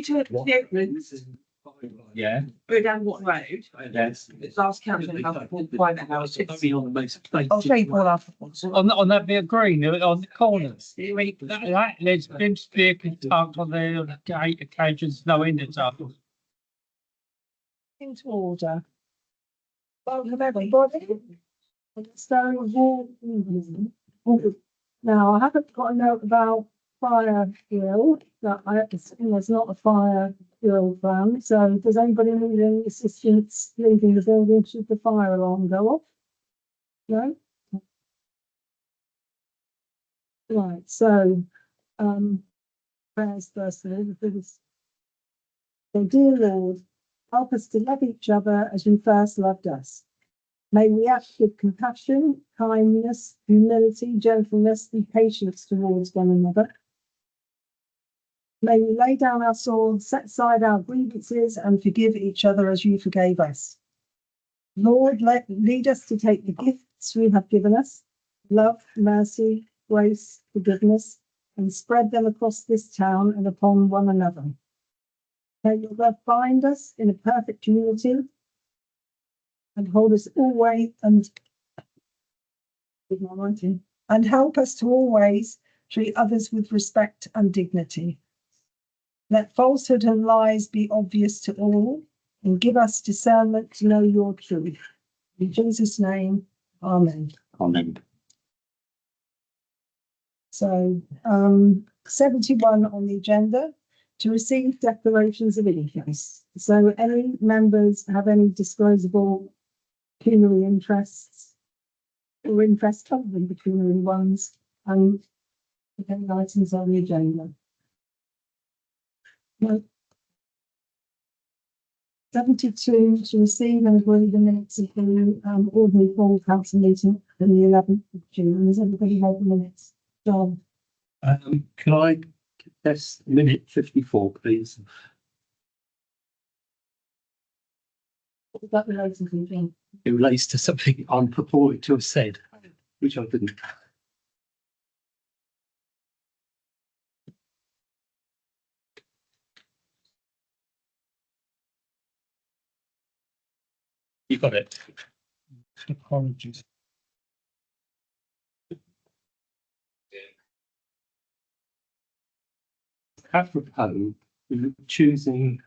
turn to the Oaklands, Yeah. go down Watton Road, Yes. last council house, private house. Only on the most. I'll show you Paul afterwards. On that bit of green on the corners. There's been vehicles parked on there on gate occasions, no end of time. Into order. Welcome everybody. So, now I haven't got a note about fire drill. That I assume there's not a fire drill plan. So, does anybody need any assistance leaving the building should the fire alarm go off? No. Right. So, prayers firstly. So, dear Lord, help us to love each other as you first loved us. May we act with compassion, kindness, humility, gentleness, and patience towards one another. May we lay down our swords, set aside our grievances, and forgive each other as you forgave us. Lord, lead us to take the gifts you have given us, love, mercy, grace, forgiveness, and spread them across this town and upon one another. May your love bind us in a perfect unity and hold us always and help us to always treat others with respect and dignity. Let falsehood and lies be obvious to all and give us discernment to know your truth. In Jesus' name, amen. Amen. So 71 on the agenda, to receive declarations of interest. So any members have any disclosable pecuniary interests or interests other than pecuniary ones, and any items on the agenda? No. 72, to receive and agree the minutes of the ordinary full council meeting on the 11th of June. Has everybody had the minutes? John? Can I contest minute 54, please? What was that relating to, John? It relates to something I'm purported to have said, which I didn't. You got it. Apologies. Apropos, choosing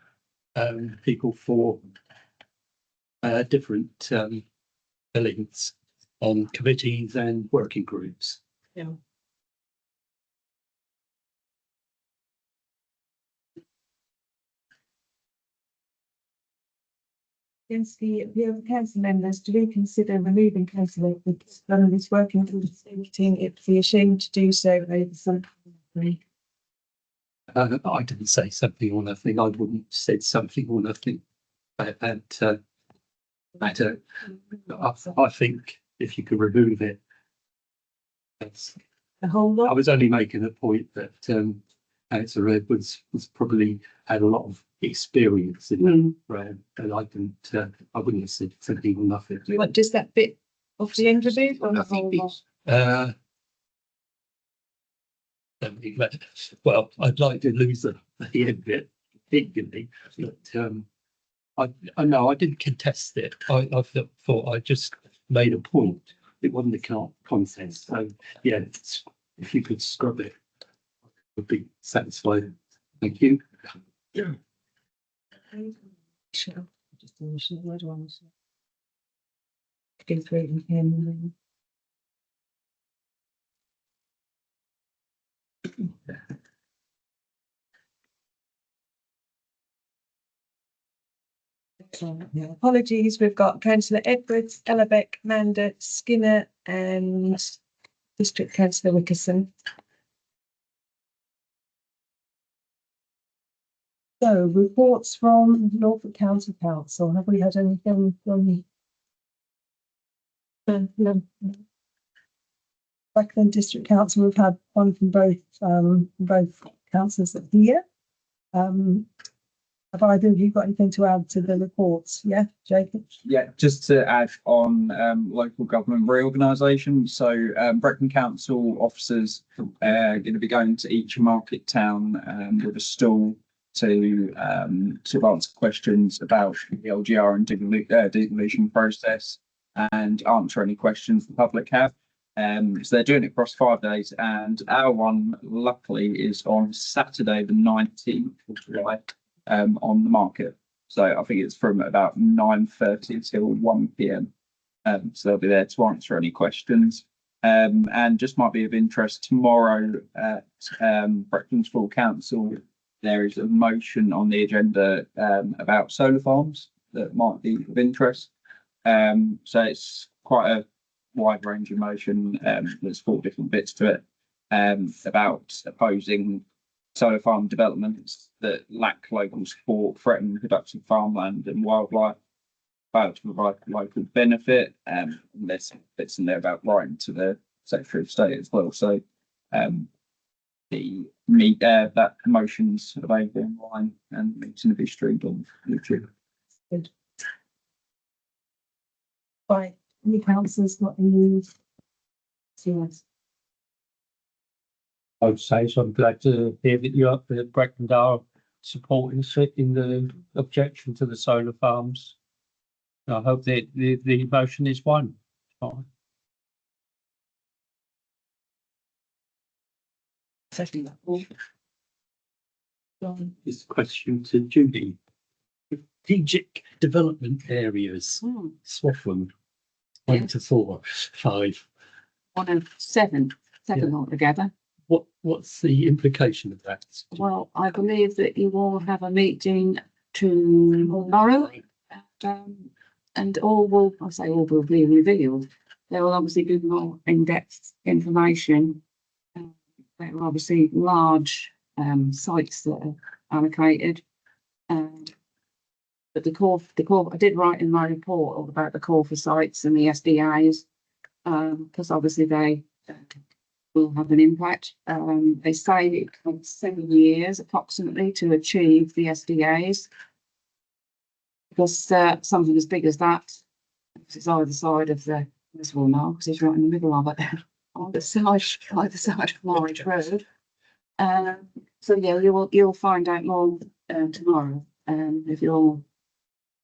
people for different billings on committees and working groups. Yeah. Against the appeal of council members, do we consider removing councillor Edwards from this working group meeting? It'd be a shame to do so over something. I didn't say something or nothing. I wouldn't have said something or nothing about that matter. I think if you could remove it, that's. The whole lot. I was only making a point that Councillor Edwards was probably had a lot of experience in that round, and I wouldn't have said something or nothing. Do you want just that bit off the end removed or the whole lot? Well, I'd like to lose the end bit, particularly, but I know I didn't contest it. I thought I just made a point. It wasn't a contest. So yeah, if you could scrub it, I would be satisfied. Thank you. Yeah. Sure. Just where do I want to go through it again? Yeah, apologies. We've got Councillor Edwards, Ellerbeck, Mander, Skinner, and District Councillor Wickerson. So, reports from Norfolk County Council. Have we had anything from Blackburn District Council? We've had one from both councillors that are here. Have either of you got anything to add to the reports? Yeah, Jacob? Yeah, just to add on local government reorganisation. So Brecon Council officers are going to be going to each market town with a stall to sort of answer questions about the LGR and devolution process and answer any questions the public have. So they're doing it across 5 days, and our one, luckily, is on Saturday, the 19th of July, on the market. So I think it's from about 9:30 till 1 p.m. So they'll be there to answer any questions. And just might be of interest, tomorrow at Brexton's Full Council, there is a motion on the agenda about solar farms that might be of interest. So it's quite a wide range of motion. There's 4 different bits to it about opposing solar farm developments that lack local support, threaten productive farmland and wildlife, fail to provide local benefit. And there's bits in there about writing to the Secretary of State as well. So that motion's available online and it's going to be streamed on YouTube. Good. Right, any councillors got any? Yes. I would say so. I'm glad to hear that you're up at Brecton are supporting in the objection to the solar farms. I hope that the motion is won. Fine. Second that all. John. This question to Judy. Strategic development areas, Swaffham, 1 to 4, 5. 1 of 7 altogether. What's the implication of that? Well, I believe that you all have a meeting tomorrow, and all will be revealed. There will obviously be more in-depth information. There are obviously large sites that are allocated. But the core, I did write in my report all about the core for sites and the SDAs, because obviously they will have an impact. They say it takes 7 years approximately to achieve the SDAs, because something as big as that, it's either side of the reservoir now, because it's right in the middle of it, on the side, either side of Norwich Road. So yeah, you'll find out more tomorrow, if you're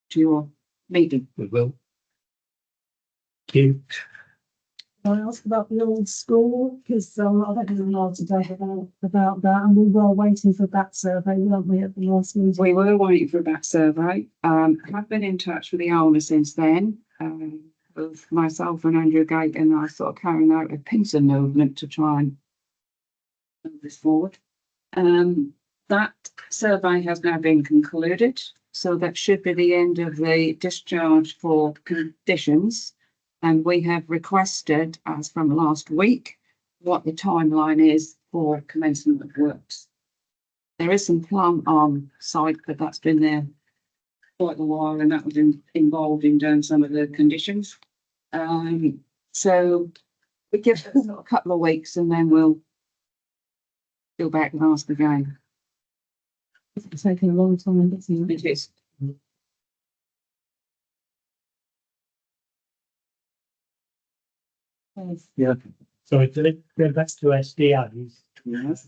to your meeting. We will. Thank you. Can I ask about the old school? Because I don't know a lot today about that, and we were waiting for that survey, weren't we, at the last meeting? We were waiting for a back survey. I've been in touch with the owner since then. Both myself and Andrew Gate and I sort of carrying out a pincer movement to try and move this forward. That survey has now been concluded, so that should be the end of the discharge for conditions. And we have requested, as from last week, what the timeline is for commencement of works. There is some plant on site, but that's been there quite a while, and that was involved in doing some of the conditions. So we give it a couple of weeks, and then we'll go back and ask again. It's taking a long time, isn't it? It is. Yes. Yeah. Sorry, to go back to SDAs. Yes.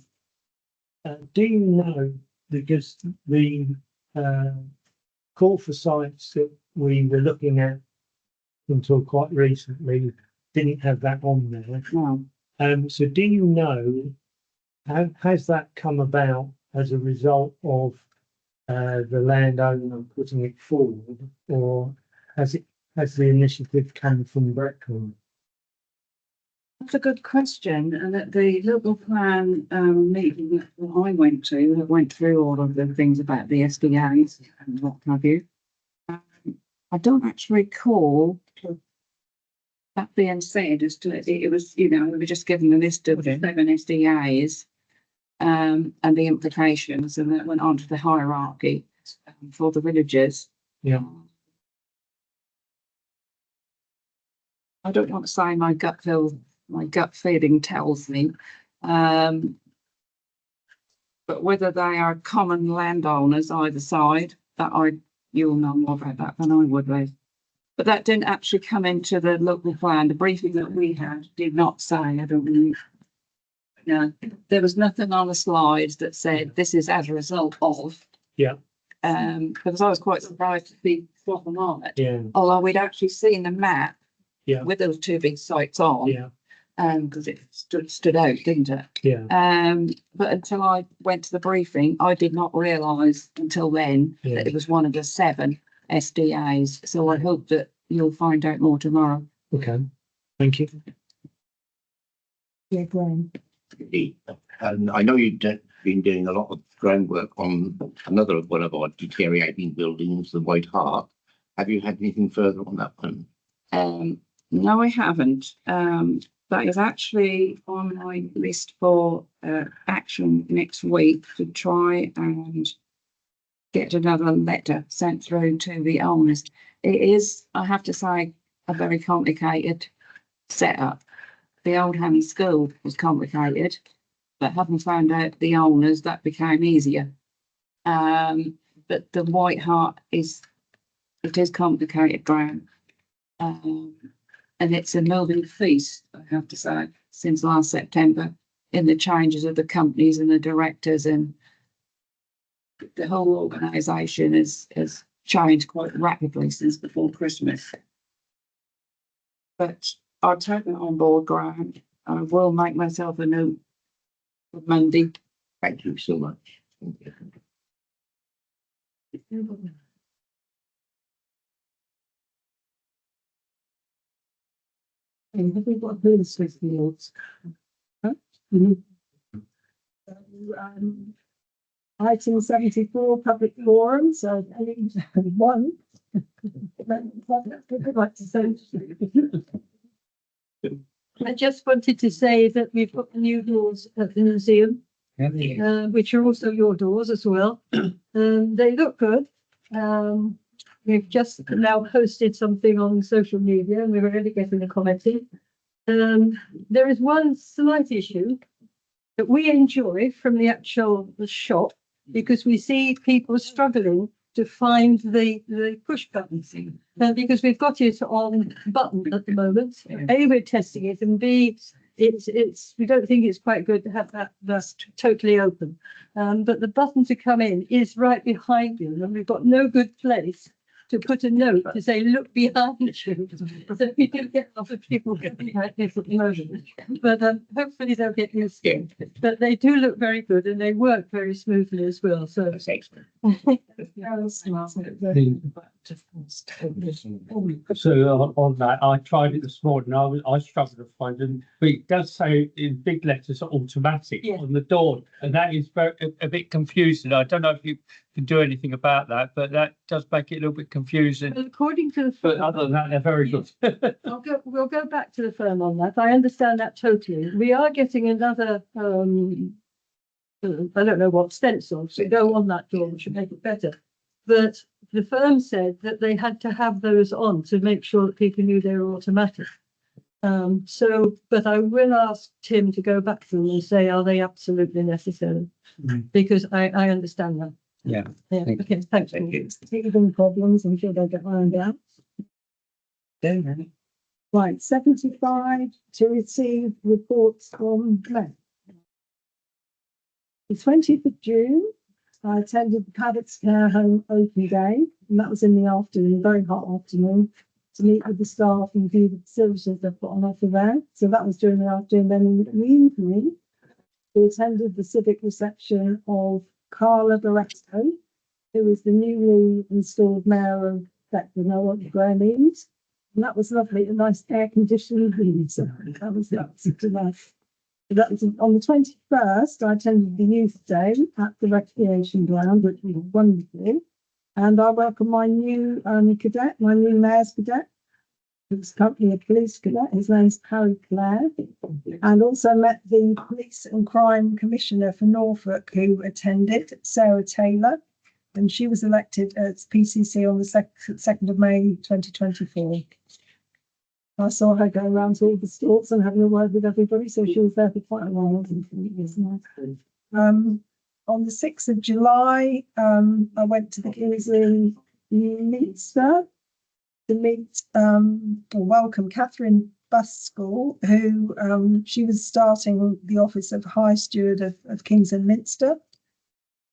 Do you know, because the call for sites that we were looking at until quite recently didn't have that on there. No. So do you know, has that come about as a result of the landowner putting it forward, or has the initiative come from Brecton? That's a good question. And at the local plan meeting that I went to, that went through all of the things about the SDAs and what have you. I don't actually recall that being said as to it was, we were just given a list of 7 SDAs and the implications, and that went on to the hierarchy for the villages. Yeah. I don't want to say my gut feeling tells me, but whether they are common landowners either side, you'll know more about that than I would, Liz. But that didn't actually come into the local plan. The briefing that we had did not say, I don't believe. No, there was nothing on the slides that said this is as a result of Yeah. Because I was quite surprised to see Swaffham on it. Yeah, Although we'd actually seen the map yeah, with those two big sites on, yeah, because it stood out, didn't it? yeah, But until I went to the briefing, I did not realise until then Yeah. that it was one of the 7 SDAs. So I hope that you'll find out more tomorrow. okay, thank you. Yeah, Graham. And I know you've been doing a lot of groundwork on another one of our deteriorating buildings, the White Hart. Have you had anything further on that one? No, I haven't. That is actually on my list for action next week to try and get another letter sent through to the owners. It is, I have to say, a very complicated setup. The old Hammy School was complicated, but having found out the owners, that became easier. But the White Hart is complicated ground. And it's a moving feast, I have to say, since last September, in the changes of the companies and the directors, and the whole organisation has changed quite rapidly since before Christmas. But I'll take that on board, Graham. I will make myself a note for Monday. Thank you so much. Thank you. And have we got this with the awards? Huh? Mhm. So, item 74, public forum, so anyone. I'd like to say. I just wanted to say that we've got the new doors at the museum, which are also your doors as well. They look good. We've just now posted something on social media and we're already getting the commenting. There is one slight issue that we enjoy from the actual shop because we see people struggling to find the push buttons. Because we've got it on button at the moment. A, we're testing it, and B, it's we don't think it's quite good to have that totally open. But the button to come in is right behind you, and we've got no good place to put a note to say, look behind you. So we do get a lot of people going like this at the moment. But hopefully they'll get used to it. But they do look very good and they work very smoothly as well. So That's excellent. So on that, I tried it this morning. I struggled to find it, but it does say in big letters automatic Yeah. on the door, and that is a bit confusing. I don't know if you can do anything about that, but that does make it a little bit confusing. well, according to the But other than that, they're very good. we'll go back to the firm on that. I understand that totally. We are getting another I don't know what stencil to go on that door, which should make it better. But the firm said that they had to have those on to make sure that people knew they were automatic. But I will ask Tim to go back to them and say, are they absolutely necessary? Because I understand that. Yeah. Yeah, okay, thanks. Thank you. Teething problems, I'm sure they'll get ironed out. Right, 75 to receive reports from Glen. The 20th of June, I attended the Paddocks Care Home Open Day, and that was in the afternoon, very hot afternoon, to meet with the staff and view the facilities they've got on offer there. So that was during the afternoon. Then in the evening, we attended the civic reception of Carla Barreto, who is the newly installed mayor of Beckton, Graham Eames. And that was lovely, a nice air-conditioned room. So that was nice. That was on the 21st. I attended the youth day at the recreation ground, which was wonderful. And I welcome my new cadet, my new mayor's cadet, who's currently a police cadet. His name's Harry Clare. And also met the police and crime commissioner for Norfolk, who attended, Sarah Taylor. And she was elected as PCC on the 2nd of May 2024. I saw her go around to all the stores and having a word with everybody, so she was there for quite a while, wasn't she? On the 6th of July, I went to the Kingsley Minster to meet or welcome Catherine Buskell, who she was starting the office of High Steward of Kings and Minster.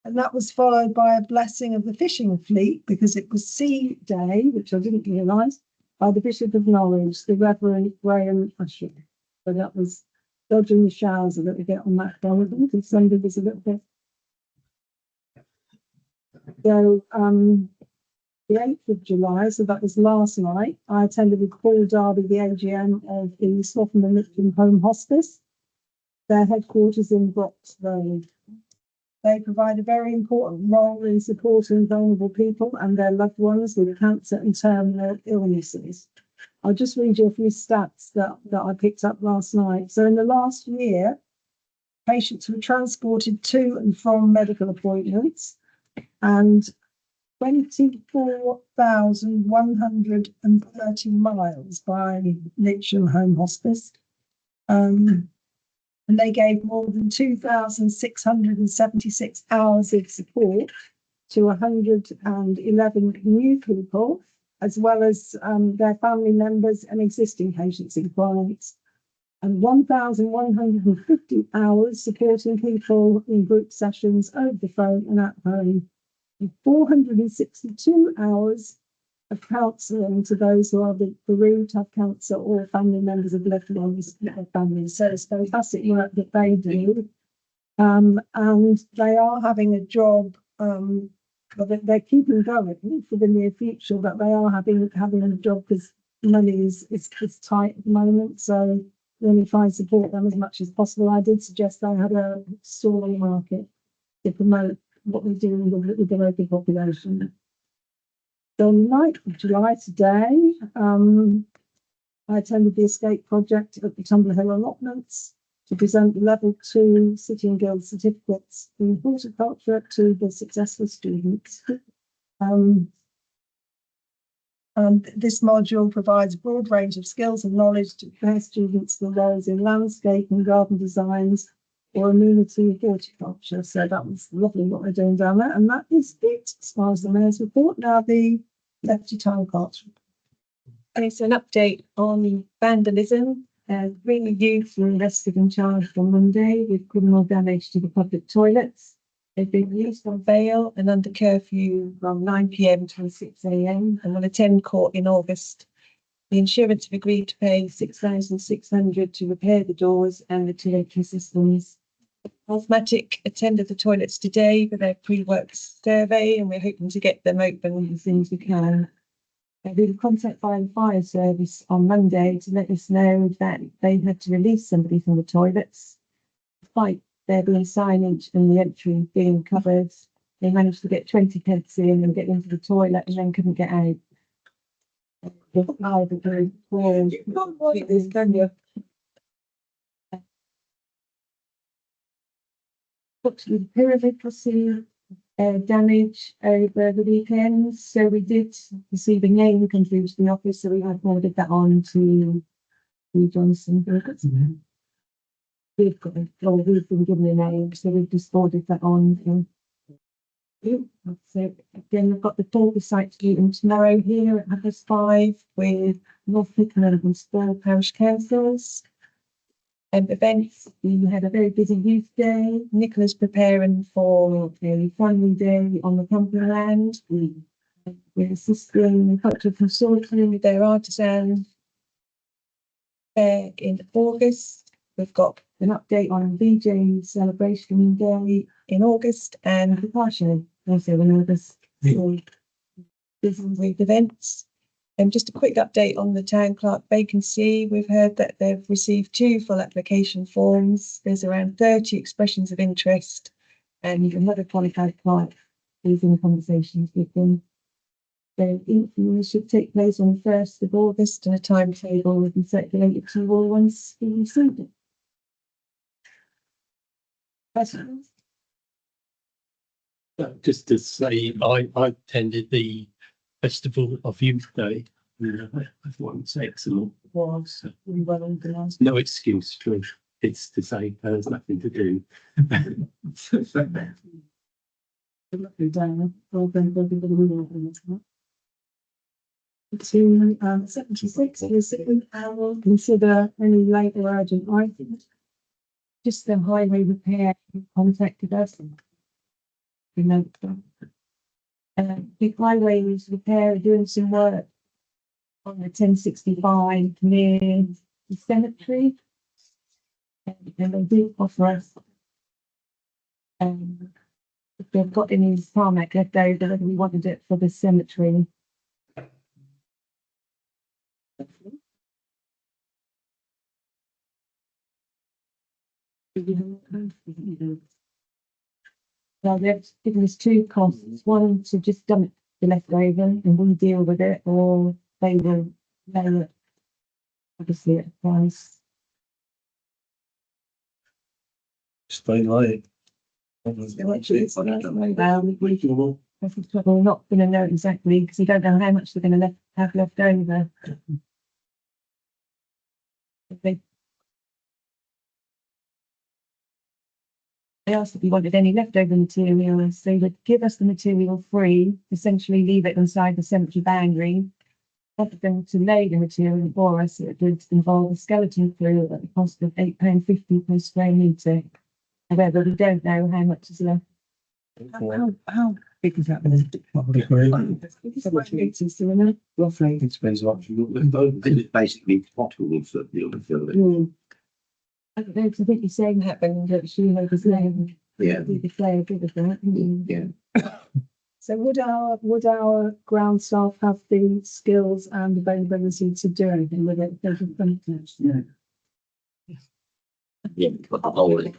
And that was followed by a blessing of the fishing fleet because it was Sea Day, which I didn't realise, by the Bishop of Norwich, the Reverend Graham Usher. So that was dodging the showers that we get on that day. Because Sunday was a little bit. So the 8th of July, so that was last night, I attended with Paul Darby the AGM of the Swaffham and Lipton Home Hospice. Their headquarters in Brox Road. They provide a very important role in supporting vulnerable people and their loved ones with cancer and terminal illnesses. I'll just read you a few stats that I picked up last night. So in the last year, patients were transported to and from medical appointments, and 24,130 miles by Lipton Home Hospice. And they gave more than 2,676 hours of support to 111 new people, as well as their family members and existing patients and clients, and 1,150 hours supporting people in group sessions over the phone and at home, and 462 hours of counselling to those who are bereaved, have cancer, or family members of loved ones in their families. So it's fantastic work that they do. And they are having a job, they're keeping going for the near future, but they are having a job because money is tight at the moment. So we only try and support them as much as possible. I did suggest I had a stall market to promote what we're doing with the local population. So on the 9th of July today, I attended the escape project at the Tumblr Hill allotments to present the level 2 City and Guild certificates in horticulture to the successful students. And this module provides a broad range of skills and knowledge to prepare students for roles in landscape and garden designs or amenity horticulture. So that was lovely what they're doing down there. And that is it as far as the mayor's report. Now the deputy town clerk. Okay, so an update on vandalism. 3 youths were arrested and charged on Monday with criminal damage to the public toilets. They've been released on bail and under curfew from 9 p.m. till 6 a.m. and will attend court in August. The insurance have agreed to pay $6,600 to repair the doors and the toiletry systems. Asthmatic attended the toilets today for their pre-works survey, and we're hoping to get them open as soon as we can. We were contacted by the fire service on Monday to let us know that they had to release somebody from the toilets. Despite there being signage and the entry being covered, they managed to get 20 kids in and get into the toilet and then couldn't get out. The pyramid received damage over the weekend, so we did receive a name come through to the office, so we have forwarded that on to Johnson. We've been given a name, so we've just forwarded that on. So again, we've got the Dolby site meeting tomorrow here at 5:30 with North Pickenham and Spur Parish Councils. Events, we had a very busy youth day. Nicola's preparing for a family day on the company land. We're assisting Cultural Consortium with their artisan fair in August. We've got an update on VJ celebration day in August and the party also in August. So busy with events. And just a quick update on the town clerk vacancy. We've heard that they've received 2 full application forms. There's around 30 expressions of interest, and another qualified clerk is in conversations with them. The interview should take place on the 1st of August, and a timetable will be circulated to all once we receive it. Questions? Just to say, I attended the Festival of Youth Day. I thought it was excellent. Was really well organised. No excuse for kids to say there's nothing to do. Lovely day. Well done, everybody. To 76 is will consider any late or urgent items. Just the highway repair contacted us. remember. Big highways repair, doing some work on the 1065 near the cemetery. And they do offer us, if they've got any tarmac left over, whether we wanted it for the cemetery. Well, they've given us two costs, one to just dump the leftover and we deal with it, or they will lay it, obviously at a price. Stay late. Well, we're not gonna know exactly, because we don't know how much they're gonna have left over. They asked if we wanted any leftover materials, they would give us the material free, essentially leave it inside the cemetery boundary. Offer them to lay the material for us, it would involve a skeleton crew at the cost of £8.50 per square metre. However, we don't know how much is left. How big is that? Roughly. It depends what you look at. It's basically potholes that you'll fill it. I don't know, 'cause I think you're saying that, but that she was saying. Yeah. We declare a bit of that. Yeah. So would our ground staff have the skills and availability to do anything with it? They can fund it? Yeah. But the whole, I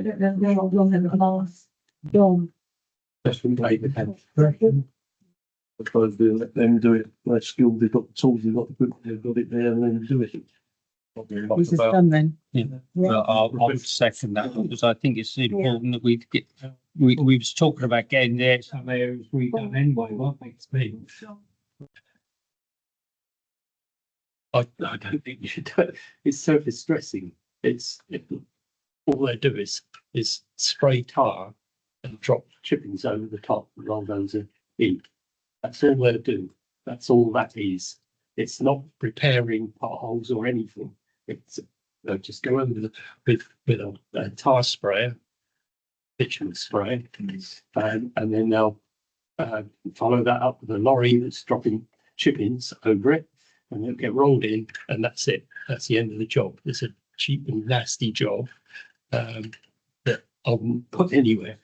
don't know how long it will last. Long. Just from paper pen. Suppose let them do it. They're skilled, they've got the tools, they've got the book, they've got it there and then do it. This is done then. Well, I would second that because I think it's important that we get, we was talking about getting there, some areas redone anyway, what makes me. I don't think you should do it. It's so distressing. All they do is spray tar and drop chippings over the top and roll those in. That's all they do. That's all that is. It's not repairing potholes or anything. It's just go over with a tar sprayer, bitumen spray, and then they'll follow that up with a lorry that's dropping chippings over it, and it'll get rolled in, and that's it. That's the end of the job. It's a cheap and nasty job that I wouldn't put anywhere.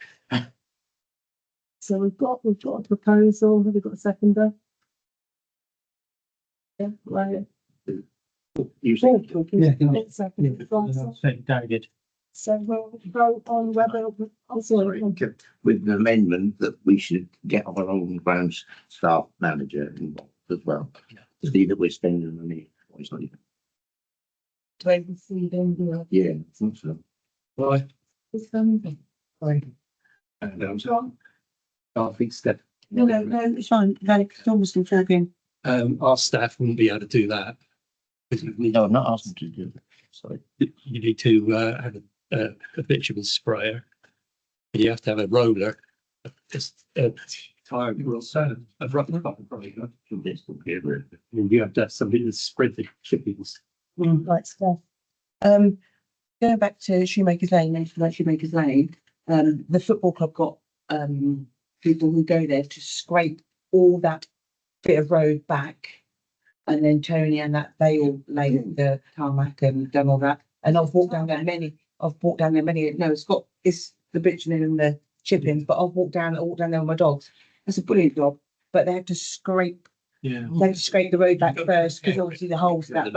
So we've got a proposal. Have we got a seconder? Yeah, right. you say, Second. David. So we'll vote on whether, I'm sorry. with the amendment that we should get our own ground staff manager involved as well. To see that we're spending money wisely. To oversee them, Yeah, I think so. Right. And John? I think Steph. No, it's fine, John was still talking. Our staff wouldn't be able to do that. Because you need, No, I'm not asking to do it. Sorry. you need to have a bitumen sprayer. And you have to have a roller, a tire roll, a rubber roller. And you have to have somebody to spread the chippings. Right stuff. Going back to Shoemaker's Lane, the football club got people who go there to scrape all that bit of road back. And then Tony and that, they all laid the tarmac and done all that. And I've walked down there many, no, it's the bitumen and the chippings, but I've walked down there with my dogs. It's a brilliant job, but they have to scrape, Yeah. they have to scrape the road back first, because obviously the holes in that,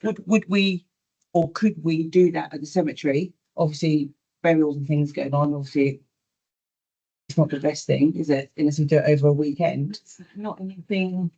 but would we, or could we do that at the cemetery? Obviously, burials and things going on, obviously. It's not the best thing, is it? Unless we do it over a weekend. It's not anything.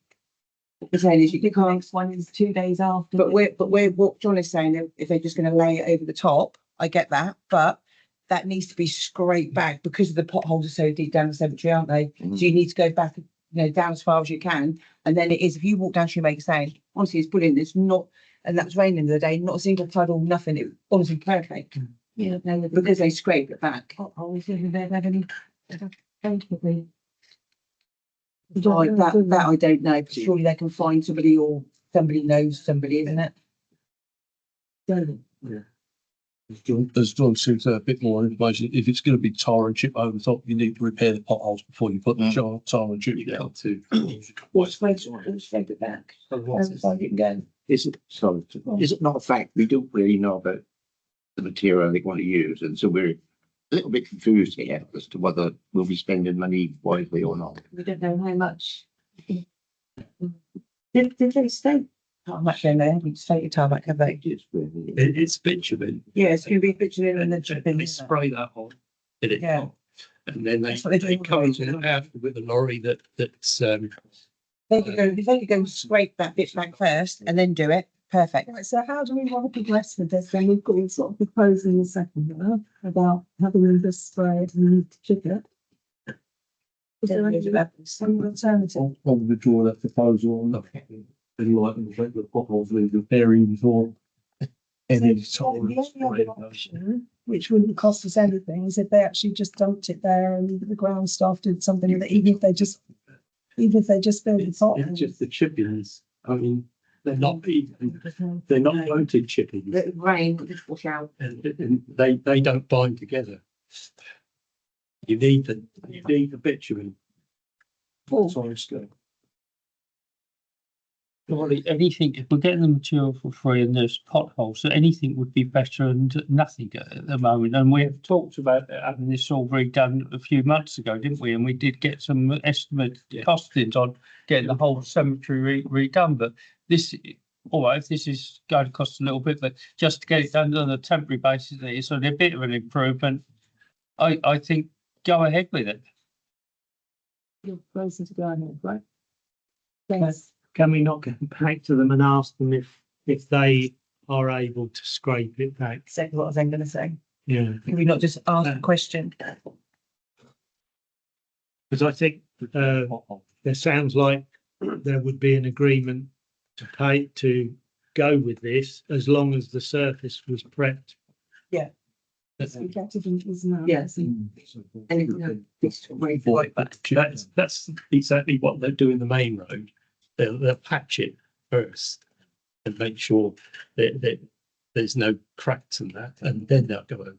The saying is you The can't, next one is 2 days after. but what John is saying, if they're just gonna lay it over the top, I get that, but that needs to be scraped back because the potholes are so deep down the cemetery, aren't they? So you need to go back, down as far as you can. And then it is, if you walk down Shoemaker's Lane, honestly, it's brilliant. It's not, and that was raining the other day, not a single puddle, nothing. It honestly perfect. Yeah, no, Because they scrape it back. potholes, if they've had any. Basically. Like that I don't know, but surely they can find somebody or somebody knows somebody, isn't it? Yeah. As John said, a bit more information. If it's going to be tar and chip over the top, you need to repair the potholes before you put the tar and chip down to. What's it back? Otherwise you can go. Is it not a fact we don't really know about the material they want to use, and so we're a little bit confused here as to whether we'll be spending money wisely or not. We don't know how much. Did they state tarmac in there? Haven't stated tarmac, have they? It's bitumen. Yeah, it's going to be bitumen and then And chipping. they spray that on. Did it? Yeah. And then That's what they do they all the come way to to it after with a lorry that's They could go, if they could go scrape that bit back first and then do it, perfect. Right, so how do we want to progress with this? Then we've got to sort of propose in a second about having this sprayed and chip it. Is there some alternative? I'll withdraw that proposal. And like the potholes with repairing before. Any So the only other option, which wouldn't cost us anything, is if they actually just dumped it there and the ground staff did something with it, even if they just filled the pot. It's just the chippings. I mean, they're not loaded chippings, The rain will just wash out. and they don't bind together. You need the bitumen. Sorry, Scott. Surely anything, if we're getting the material for free and there's potholes, so anything would be better than nothing at the moment. And we have talked about having this all redone a few months ago, didn't we? And we did get some estimate costings on getting the whole cemetery redone. But this, all right, if this is going to cost a little bit, but just to get it done on a temporary basis, it's a bit of an improvement. I think go ahead with it. You're proposing to go ahead, right? Yes. Can we not go back to them and ask them if they are able to scrape it back? Exactly what I was going to say. Yeah. Can we not just ask a question? Because I think there sounds like there would be an agreement to go with this as long as the surface was prepped. That's now. Yes. And it's right back. That's exactly what they'll do in the main road. They'll patch it first and make sure that there's no cracks in that, and then they'll go over.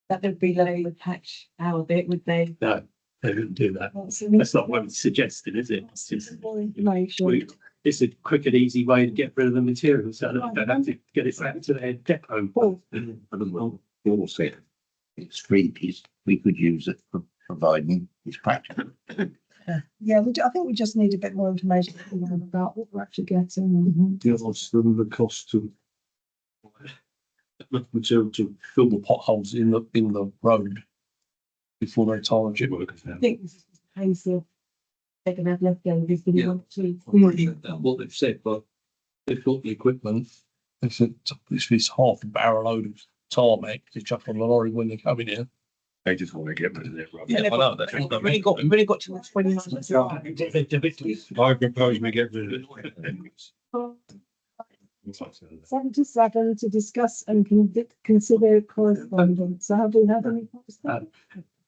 That would be low with patch our bit, would they? No, they wouldn't do that. That's not what it's suggested, is it? It's just, More information. it's a quick and easy way to get rid of the material, so they don't have to get it back to their depot. Well, we all said it's free piece. We could use it for providing it's practical. Yeah, I think we just need a bit more information about what we're actually getting. Give us the cost to material to fill the potholes in the road before they tar and chip work. I think this is the case of they're going to have leftovers, but you want to. What they've said, but they've got the equipment. They said this is half a barrel load of tarmac to chuck on the lorry when they're coming in. They just want to get rid of their rubbish. Yeah, I know that. We've really got to the 29th. I propose we get rid of it. 77 to discuss and consider correspondence. So have we had any correspondence?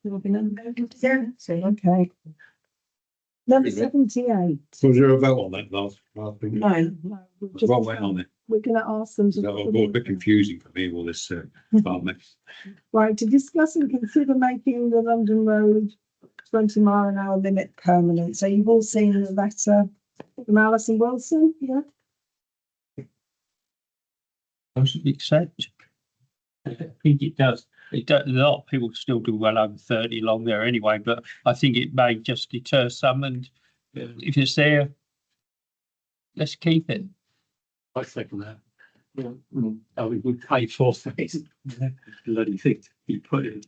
Okay. Number 78. Was there a vote on that last thing? No. We're just- What went on it? We're going to ask them to. That was a bit confusing for me, all this farm mix. Right, to discuss and consider making the London Road 20-mile-an-hour limit permanent. So you've all seen the letter from Alison Wilson, yeah? I should accept. I think it does. A lot of people still do well over 30 along there anyway, but I think it may just deter some, and if it's there, let's keep it. I second that. I mean, we pay for things. Bloody thing to be put in.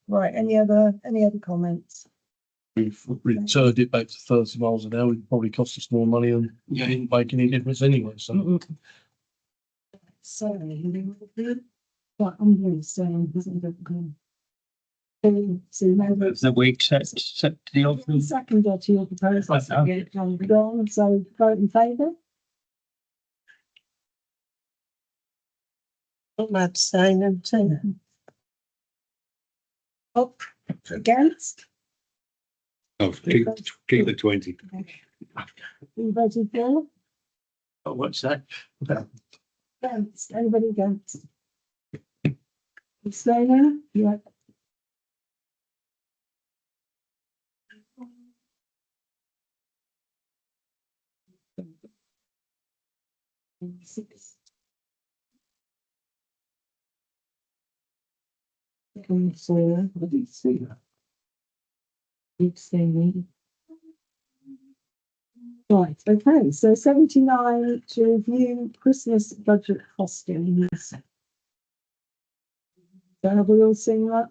Right, any other comments? We've returned it back to 30 miles an hour. It probably cost us more money and didn't make any difference anyway. So So, what I'm going to say, isn't it? So now That we accept the offer. second to your proposal. Right, Get it done. So vote in favour. I'm abstaining too. Up, against, Oh, keep the 20. you voted for, what's that? against, anybody against? Abstaining? Yeah. Six. So, I didn't see that. abstaining. Right, okay, so 79 to review Christmas budget costings. So have we all seen that?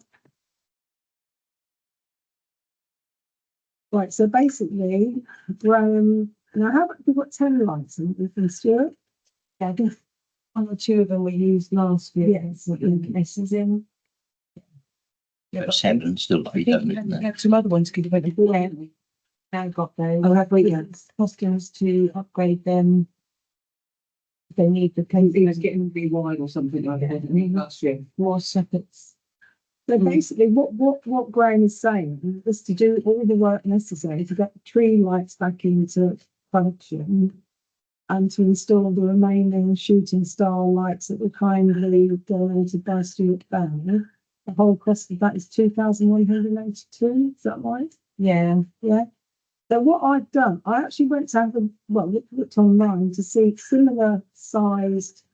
Right, so basically, now how about, we've got 10 lights in this year? Yeah, I think one or two of them we used last year. Yes. Messes in. But seven still to I be think done, we isn't there? had some other ones could have went before. Now got those. Oh, have we? Yes. Costumes to upgrade them. If they need the I think it was case, getting really wide or something like that, I mean, last year. more sockets. So basically, what Graham is saying is to do all the work necessary to get the tree lights back into function and to install the remaining shooting star lights that were kindly donated by Stuart Bell. The whole cost of that is 2,182, is that right? Yeah, Yeah. So what I've done, I actually went to have a, looked online to see similar sized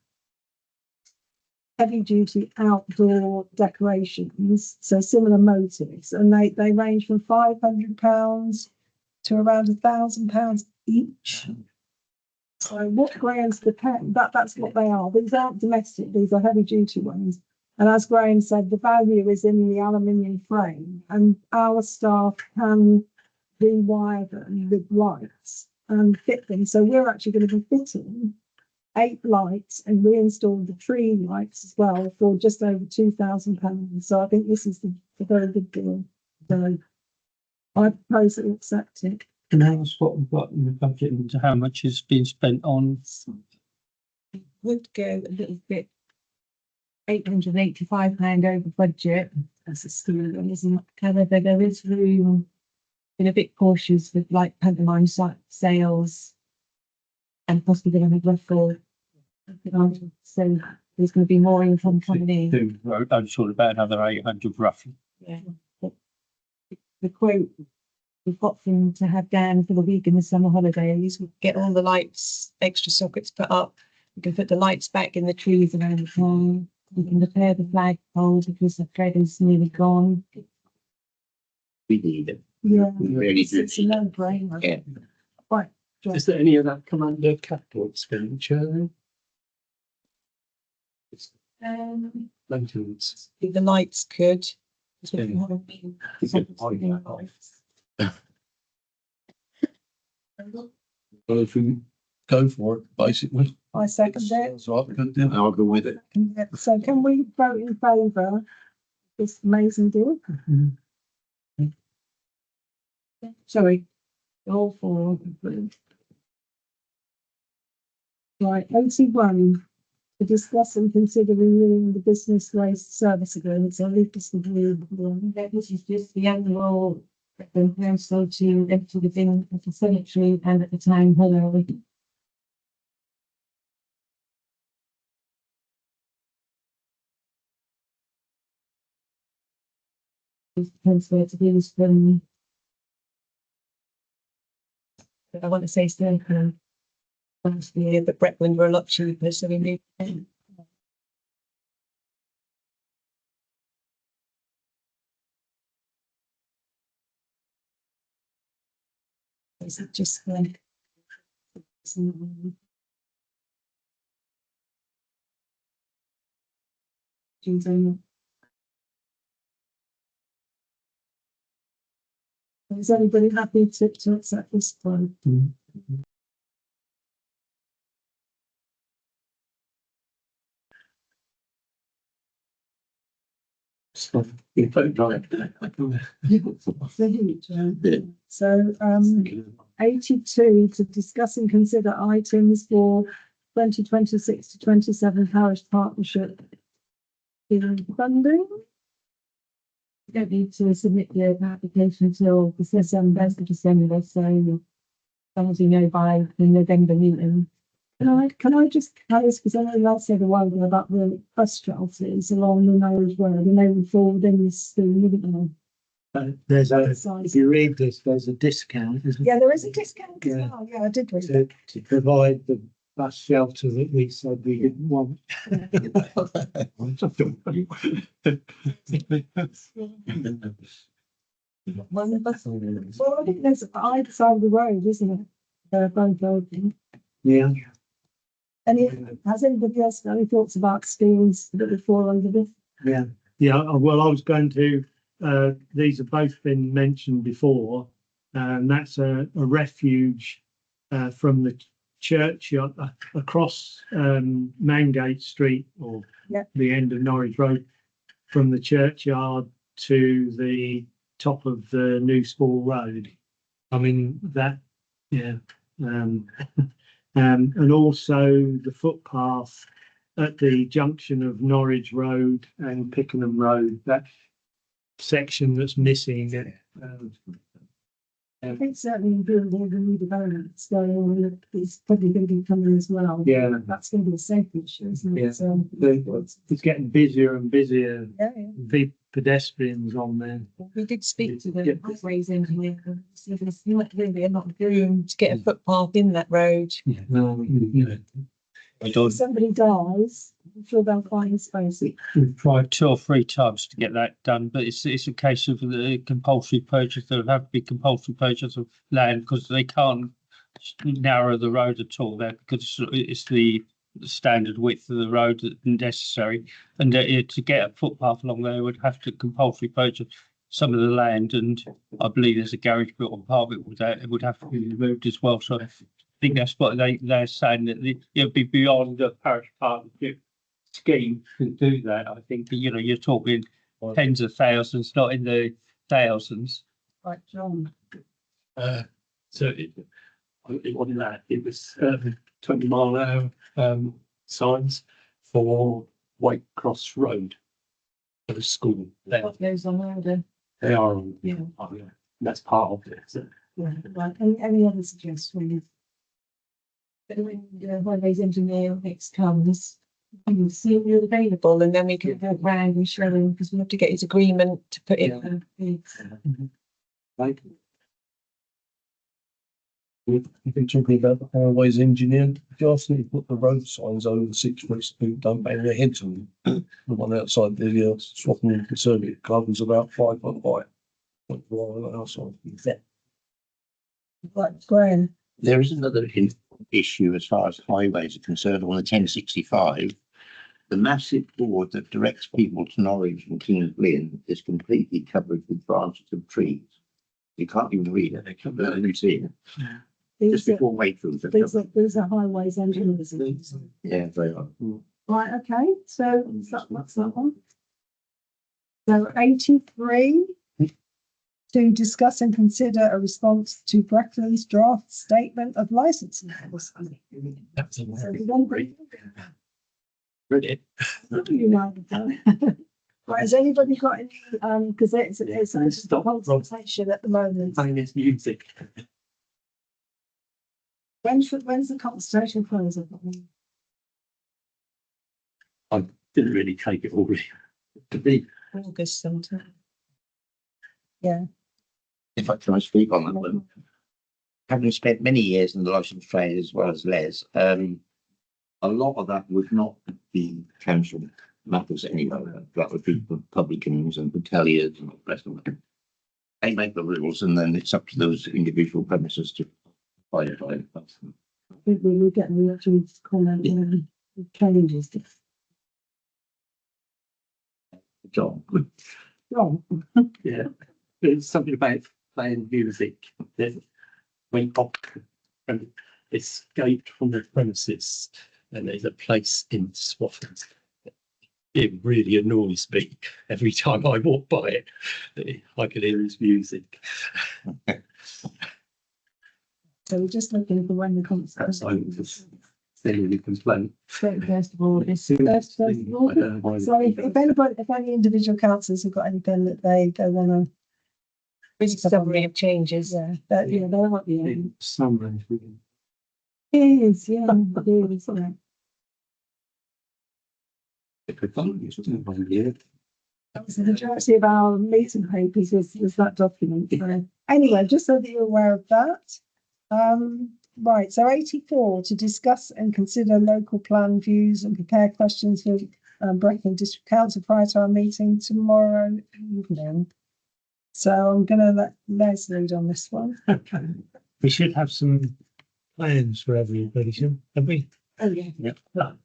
heavy duty outdoor decorations, so similar motives, and they range from £500 to around £1,000 each. So what Graham's that's what they are. These aren't domestic, these are heavy duty ones. And as Graham said, the value is in the aluminium frame, and our staff can rewire them with lights and fit them. So we're actually going to be fitting 8 lights and reinstall the tree lights as well for just over £2,000. So I think this is a very good deal. So I propose that we accept it. And how's what we've got in the budget and how much has been spent on? would go a little bit. £885 over budget. That's a still, Isn't it? However, there is room. Been a bit cautious with like pantomime sales. And possibly going to have raffle. So there's going to be more income coming in. I'm sure about another 800 roughly. Yeah. The quote we've got them to have down for the week in the summer holidays, we get all the lights, extra sockets put up. We can put the lights back in the trees around the town. We can repair the flagpole because the thread is nearly gone. We need it. yeah, We really do. it's a no-brainer. Yeah. Right. Does there any of that come under capital expenditure then? Maintenance. The lights could. Yeah. Well, if we go for it, basically. I second it. So I could do. I'll go with it. So can we vote in favour of this amazing deal? Sorry. All for. Right, 81. To discuss and consider renewing the business waste service agreement. So leave this with you. This is just the annual council to empty the bin at the cemetery and at the town hall. Transfer to be from. I want to say Stoneham. Last year, but Bretland were a lot cheaper, so we need. Is it just like? Is anybody happy to accept this one? You vote right. So, 82 to discuss and consider items for 2026 to 27 parish partnership in funding. You don't need to submit your application until the December, so as long as you know by the November meeting. Can I just close, because I know I said a while ago about the bus shelters along the Norwich Road, and they were fall within this scheme, didn't There's a, Size. if you read this, there's a discount, isn't they? Yeah, there is a discount as Yeah. well. Yeah, I did read there, it. to provide the bus shelter that we said we didn't want. Well, I think there's either side of the road, isn't it? They're both open. Yeah. Has anybody else got any thoughts about schemes that would fall under this? Yeah, well, I was going to, these have both been mentioned before, and that's a refuge from the church across Mangate Street, or Yeah. the end of Norwich Road, from the churchyard to the top of the New Spall Road. I mean, that, yeah. And also the footpath at the junction of Norwich Road and Pickenham Road, that section that's missing. I think certainly in building the new developments going on, it's probably going to be coming as well. Yeah. That's going to be a safety issue, isn't it? Yeah. So, It's getting busier and busier, yeah. pedestrians on there. We did speak to Yeah. the highways engineer, and so there's not really a lot of room to get a footpath in that road. If somebody dies, I'm sure they'll find a space. We've tried 2 or 3 times to get that done, but it's a case of the compulsory purchase. There would have to be compulsory purchase of land, because they can't narrow the road at all there, because it's the standard width of the road that's necessary. And to get a footpath along there, would have to compulsory purchase some of the land, and I believe there's a garage built on part of it would have to be removed as well. So I think that's what they're saying, that it'll be beyond the parish partnership scheme to do that. I think, you're talking tens of thousands, not in the thousands. Right, John. So it wasn't that, it was 20-mile-an-hour signs for Whitecross Road for the school. What goes on there? They are on. Yeah. Oh, yeah. That's part of it. So. Yeah, right. Any other suggestions? But when the highways engineer next comes, we can see if you're available, and then we can go round and show him, because we have to get his agreement to put in. Right. You've been talking about the highways engineer. Just need to put the road signs over the 6 foot speed, don't bang their heads on them. The one outside the Swaffham Conservative Club is about 5 foot high. Outside. Right, Graham. There is another issue as far as highways are concerned on the 1065. The massive board that directs people to Norwich and King's Lynn is completely covered with branches of trees. You can't even read it. They can't even see it. Just before Wakefield. These are highways engineers. Yeah, they are. Right, okay, so what's that one? So 83, to discuss and consider a response to Brackley's draft statement of licensing. That's a So we don't read it. you know, right, has anybody got any, because it's a Stop, Rob. consultation at the moment. Playing this music. When's the consultation close? I didn't really take it all to be. August sometime. Yeah. If I can speak on that one. Having spent many years in the licensed trade as well as Les, a lot of that would not be council matters anyway. That would be for publicans and hoteliers and all the rest of it. They make the rules, and then it's up to those individual premises to abide by it. I think we were getting the actual comment on changes. John, Wrong. Yeah, there's something about playing music that went off and escaped from the premises, and there's a place in Swaffham. It really annoys me every time I walk by it. I can hear his music. So we're just looking for when the That's consultation. like just sending a complaint. 31st of August. First of all, so if any individual councillors have got anything that they want to, With summary of changes. yeah, that, yeah, they might be. In summary, It is, yeah, it is, yeah. So the majority of our meeting papers was that document. So anyway, just so that you're aware of that. Right, so 84, to discuss and consider local plan views and prepare questions for Brecon District Council prior to our meeting tomorrow evening. So I'm going to let Les lead on this one. We should have some plans for everybody, shouldn't we? Oh, yeah. Yep. Well,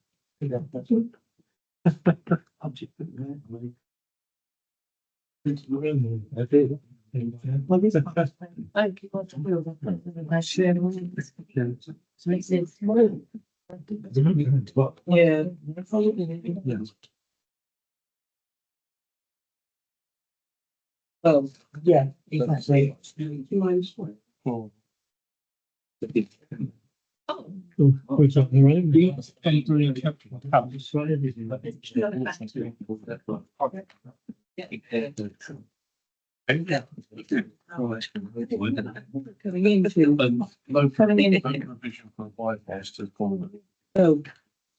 this one. Thank you. Yeah. Oh, yeah, exactly. We've got the room. Coming in, coming in. Oh,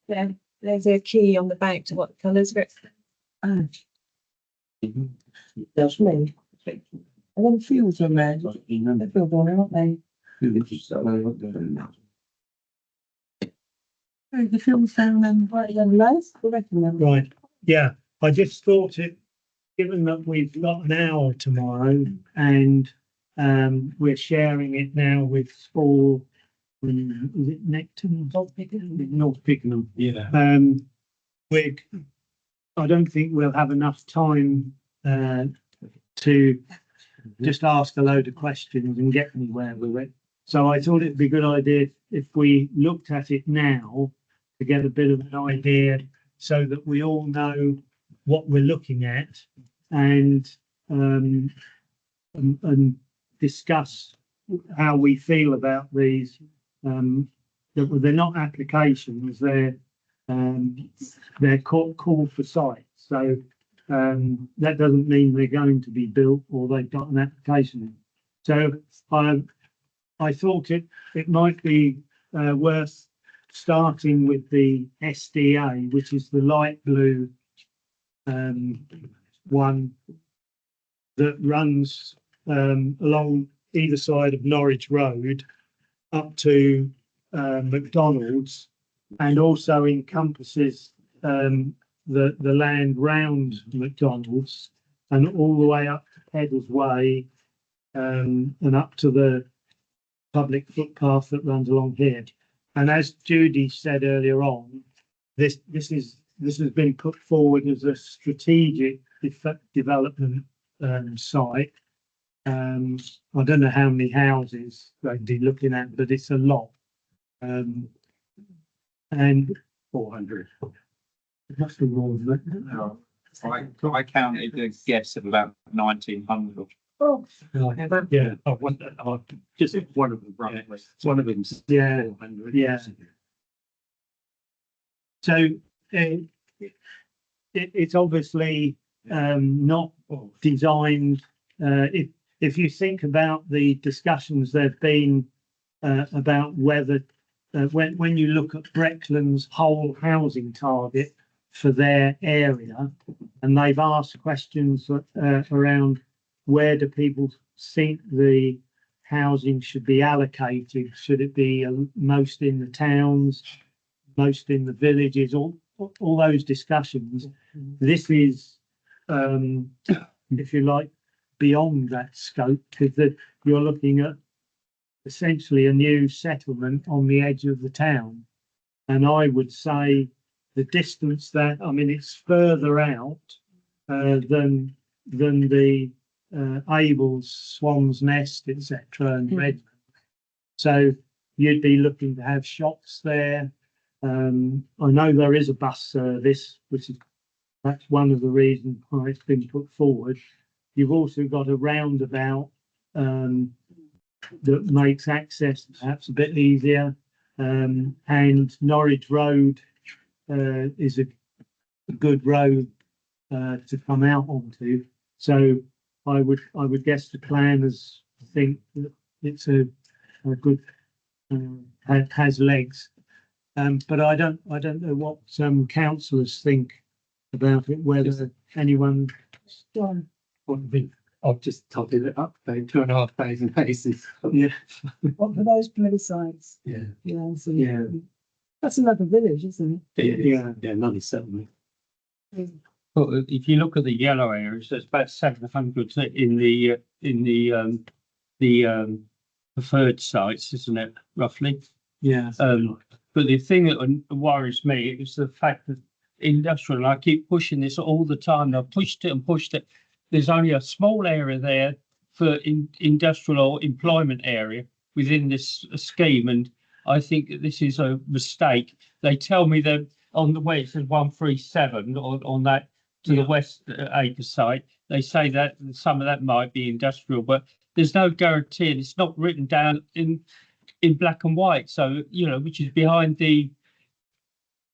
yeah, there's a key on the back to what colours are it? That's me. And then fields are red. They're filled on, aren't they? Oh, the fields down right down low. I reckon them. Right, yeah, I just thought it, given that we've got an hour tomorrow and we're sharing it now with school, is it Necton? North Pickenham. Yeah. I don't think we'll have enough time to just ask a load of questions and get anywhere with it. So I thought it'd be a good idea if we looked at it now to get a bit of an idea so that we all know what we're looking at and discuss how we feel about these. They're not applications, they're call for sites. So that doesn't mean they're going to be built or they've got an application in. So I thought it might be worth starting with the SDA, which is the light blue one that runs along either side of Norwich Road up to McDonald's and also encompasses the land round McDonald's and all the way up to Peddars Way and up to the public footpath that runs along here. And as Judy said earlier on, this has been put forward as a strategic development site. I don't know how many houses they'd be looking at, but it's a lot. And 400. It must be more than that. No, I counted a guess of about 1900. Oh, Yeah. Just one of them, right? One of them's Yeah. 400. Yeah. So it's obviously not designed. If you think about the discussions there've been about whether when you look at Breckland's whole housing target for their area, and they've asked questions around where do people think the housing should be allocated? Should it be most in the towns, most in the villages, all those discussions? This is, if you like, beyond that scope, because you're looking at essentially a new settlement on the edge of the town. And I would say the distance that, I mean, it's further out than the Abel's, Swan's Nest, etc. and Redmond. So you'd be looking to have shops there. I know there is a bus service, which is that's one of the reasons why it's been put forward. You've also got a roundabout that makes access perhaps a bit easier, and Norwich Road is a good road to come out onto. So I would guess the planners think that it's a good has legs. But I don't know what councillors think about it, whether anyone. I've just totted it up, 2,500 paces. Yeah. What for those blue signs? Yeah. Yeah, so Yeah. that's another village, isn't Yeah. Yeah, another settlement. it? But if you look at the yellow areas, there's about 700 in the preferred sites, isn't it, roughly? Yeah. But the thing that worries me is the fact that industrial, and I keep pushing this all the time, and I've pushed it and pushed it. There's only a small area there for industrial or employment area within this scheme, and I think that this is a mistake. They tell me that on the way it says 137 on that to the west acre site. They say that some of that might be industrial, but there's no guarantee, and it's not written down in black and white. So which is behind the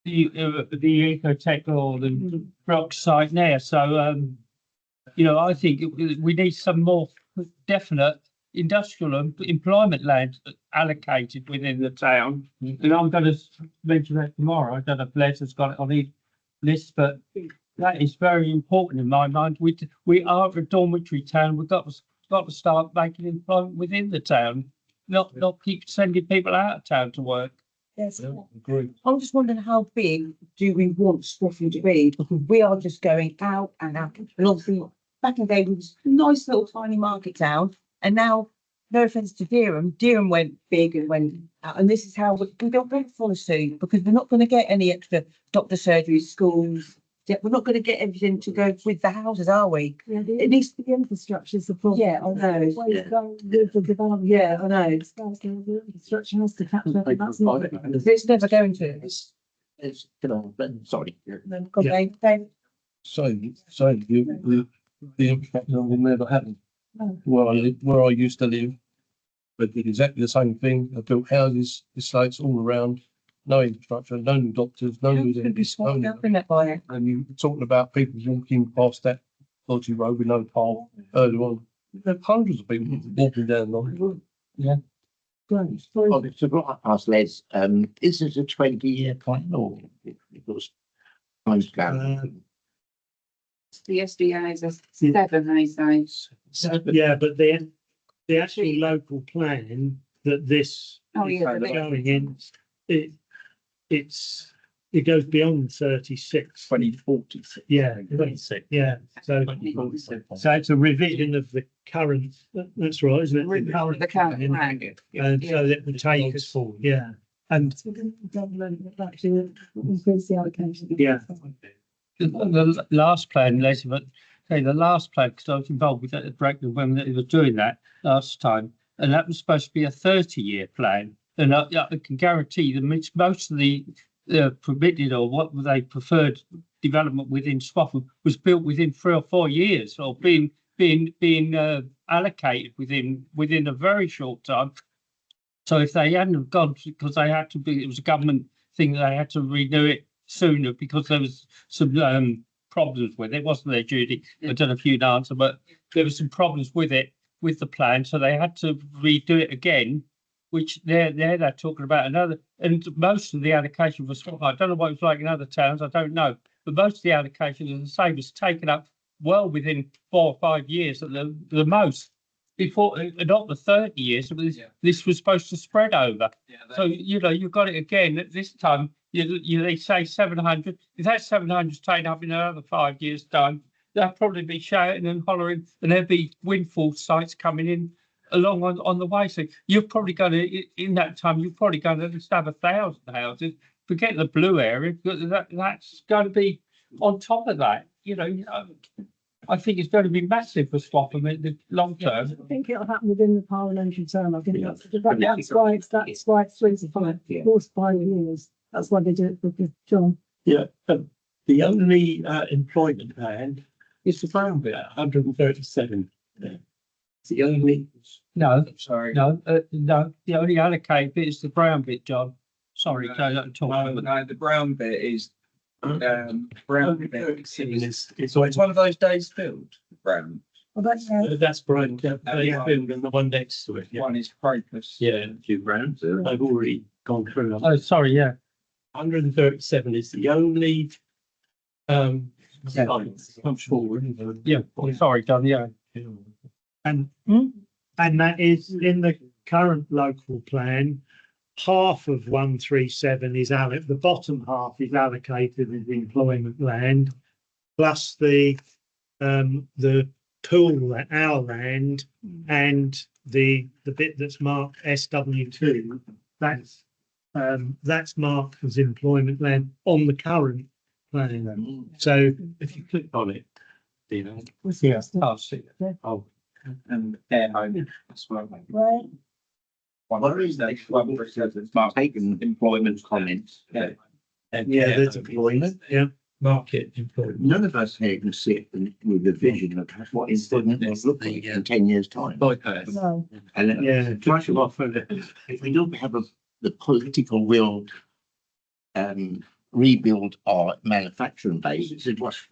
ecotech or the rock site there. So I think we need some more definite industrial and employment land allocated within the town. And I'm going to mention that tomorrow. I don't know if Les has got it on his list, but that is very important in my mind. We are a dormitory town. We've got to start making employment within the town, not keep sending people out of town to work. Yes. Agree. I'm just wondering how big do we want Swaffham to be? Because we are just going out and out. And obviously, back in the day, we was a nice little tiny market town. And now, no offence to Dereham went big and went out. And this is how we don't want to see, because we're not going to get any extra doctor surgeries, schools. Yeah, we're not going to get everything to go with the houses, are we? Yeah, It needs the infrastructure is the problem. Yeah, I know. Always go with the development. Yeah, I know. The infrastructure has to capture that. That's not. It's never going to. It's, sorry. Okay, David. So the impact will never happen. No. Where I used to live, but did exactly the same thing. I built houses, estates all around, no infrastructure, no new doctors, no new It's going to be dentists, no swapped new- up in that by and you were talking about people walking past that dodgy road with no path earlier on. There are hundreds of people walking down the Great. Well, to go past Les, is it a 20-year plan or because time's going? The SDA is a 7, they say. Yeah, but the actual local plan that this Oh, is yeah. going in, it goes beyond 36. 2040. Yeah, 26. yeah. So it's a revision of the current. That's right, isn't it? The current plan. And so that would take us forward. Yeah, and Government actually increase the allocation. Yeah. The last plan, Les, but say the last plan, because I was involved with that at Bracknell when they were doing that last time, and that was supposed to be a 30-year plan. And I can guarantee that most of the permitted or what they preferred development within Swaffham was built within 3 or 4 years, or being allocated within a very short time. So if they hadn't have gone, because they had to be, it was a government thing, that they had to renew it sooner because there was some problems with it. It wasn't their duty. I don't know if you'd answer, but there were some problems with it, with the plan, so they had to redo it again. Which they're talking about another, and most of the allocation was, I don't know what it was like in other towns, I don't know, but most of the allocation, as I say, was taken up well within 4 or 5 years at the most. Before, not the 30 years, this was supposed to spread over. So you've got it again at this time. They say 700. If that 700 is taken up in another 5 years' time, they'll probably be shouting and hollering, and there'll be windfall sites coming in along on the way. So you're probably going to, in that time, you're probably going to just have 1,000 houses. Forget the blue area, because that's going to be on top of that. I think it's going to be massive for Swaffham in the long term. I think it'll happen within the parliamentary term. I think that's why it's 5 years. That's why they do it with John. Yeah, the only employment land is the brown bit, 137. It's the only. No, Sorry. no. The only allocated bit is the brown bit, John. Sorry, No, Joe, don't talk. No, the brown bit is brown bit. It's So it's one of those days filled, brown. Well, that's, That's Brian, yeah. and the one next to it. Yeah, One is Crocus. yeah. A few rounds. I've already gone through them. Oh, sorry, yeah. 137 is the only line come forward. Yeah, sorry, John, yeah. And, and that is in the current local plan, half of 137 is the bottom half is allocated as employment land, plus the pool, our land, and the bit that's marked SW2, that's marked as employment land on the current plan. So, If you click on it, you know. yeah. Oh, see. Oh, And care home as well. right, One is that one says it's marked Taken employment comments. Yeah. and Yeah, care there's home. employment, yeah. Market employment. None of us here can sit with a vision of what employment will look like in 10 years' time. Bypass. no, And Yeah. much of if we don't have the political will rebuild our manufacturing base, it's what's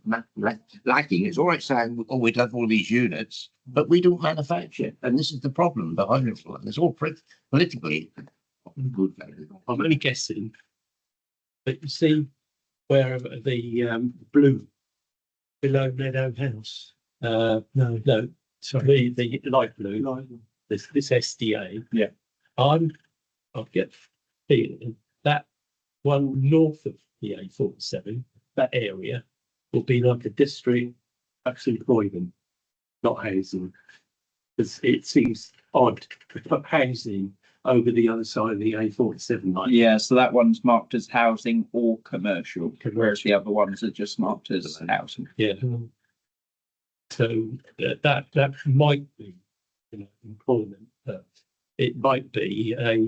lacking. It's all right saying, oh, we'd love all these units, but we don't manufacture. And this is the problem behind it all. And it's all politically good. I'm only guessing. But you see where the blue Below Meadow House. no, sorry, the light blue, this SDA. Yeah. I get feeling that one north of the A47, that area will be like a district that's employment, not housing. Because it seems odd to put housing over the other side of the A47 line. Yeah, so that one's marked as housing or commercial, whereas the other ones are just marked as housing. Yeah. So that might be, employment, but it might be a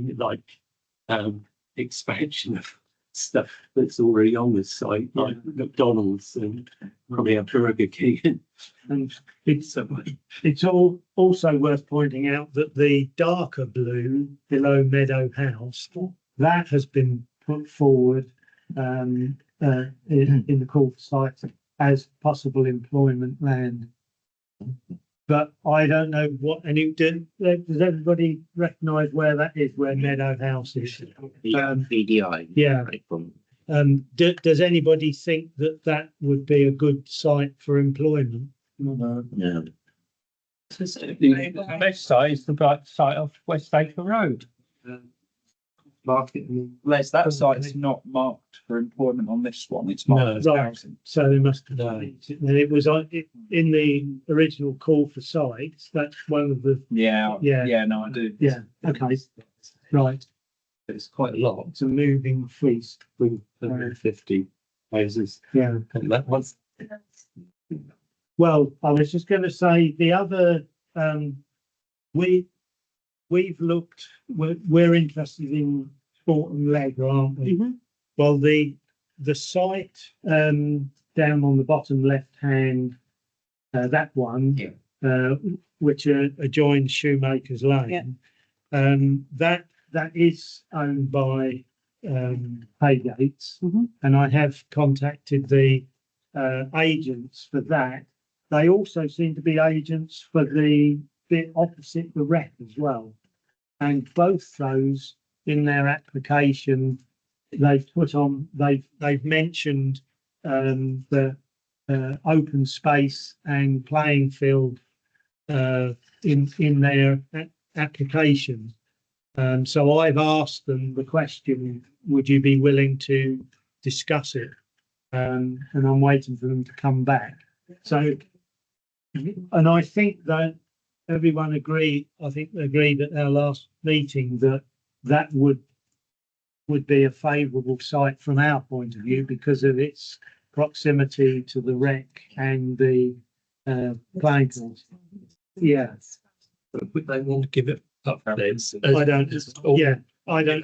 expansion of stuff that's already on the site, like McDonald's and probably a Burger King. And it's also worth pointing out that the darker blue below Meadow House, that has been put forward in the call for sites as possible employment land. But I don't know does everybody recognise where that is, where Meadow House is? BDI. Yeah. From Does anybody think that would be a good site for employment? no. The best site is the site of West Acre Road. Market. Les, that site's not marked for employment on this one, it's marked as No. housing. So they must have. No. And it was in the original call for sites. That's one of the. Yeah, Yeah. yeah, no, I do. Yeah. Okay. Right. It's quite a lot. It's a moving feast. With 150 houses. Yeah. And that one's Well, I was just going to say the other. We've looked. We're interested in sport and leisure, aren't we? Well, the site down on the bottom left hand, that one, which adjoins Shoemaker's Lane, that is owned by Haygates, and I have contacted the agents for that. They also seem to be agents for the bit opposite the rec as well, and both those in their application they've mentioned the open space and playing field in their application. So I've asked them the question, would you be willing to discuss it? And I'm waiting for them to come back. So, and I think that everyone agreed at our last meeting that would be a favourable site from our point of view because of its proximity to the rec and the playing fields. Yeah, would they want to give it up? I don't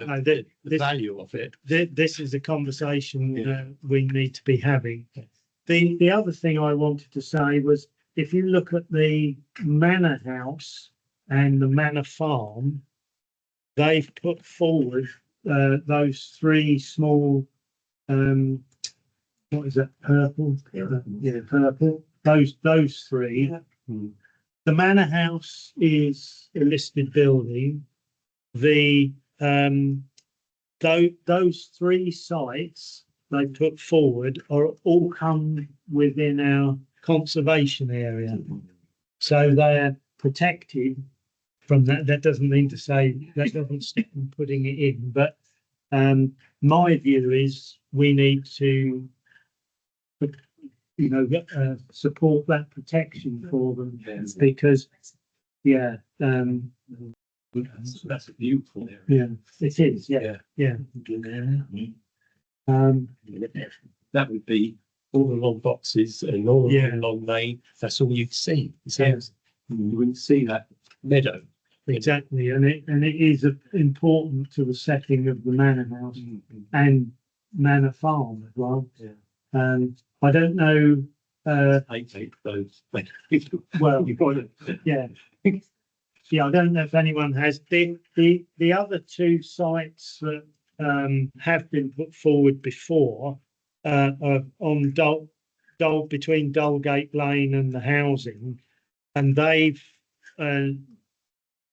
know. The value of it. This is a conversation we need to be having. The other thing I wanted to say was, if you look at the Manor House and the Manor Farm, they've put forward those three small, what is that, purple? Yeah, purple. Those three. the manor house is a listed building. The, those three sites they put forward are all come within our conservation area. So they're protected from that. That doesn't mean to say that doesn't stop them putting it in, but my view is we need to, support that protection for them because, That's a beautiful area. yeah, it is, yeah. That would be all the long boxes and all the long lane. That's all you'd see. Yeah. You wouldn't see that meadow. Exactly, and it is important to the setting of the manor house and manor farm as well. Yeah. I don't know. I hate those. Well, yeah, yeah. I don't know if anyone has the other two sites that have been put forward before are on between Dullgate Lane and the housing, and they've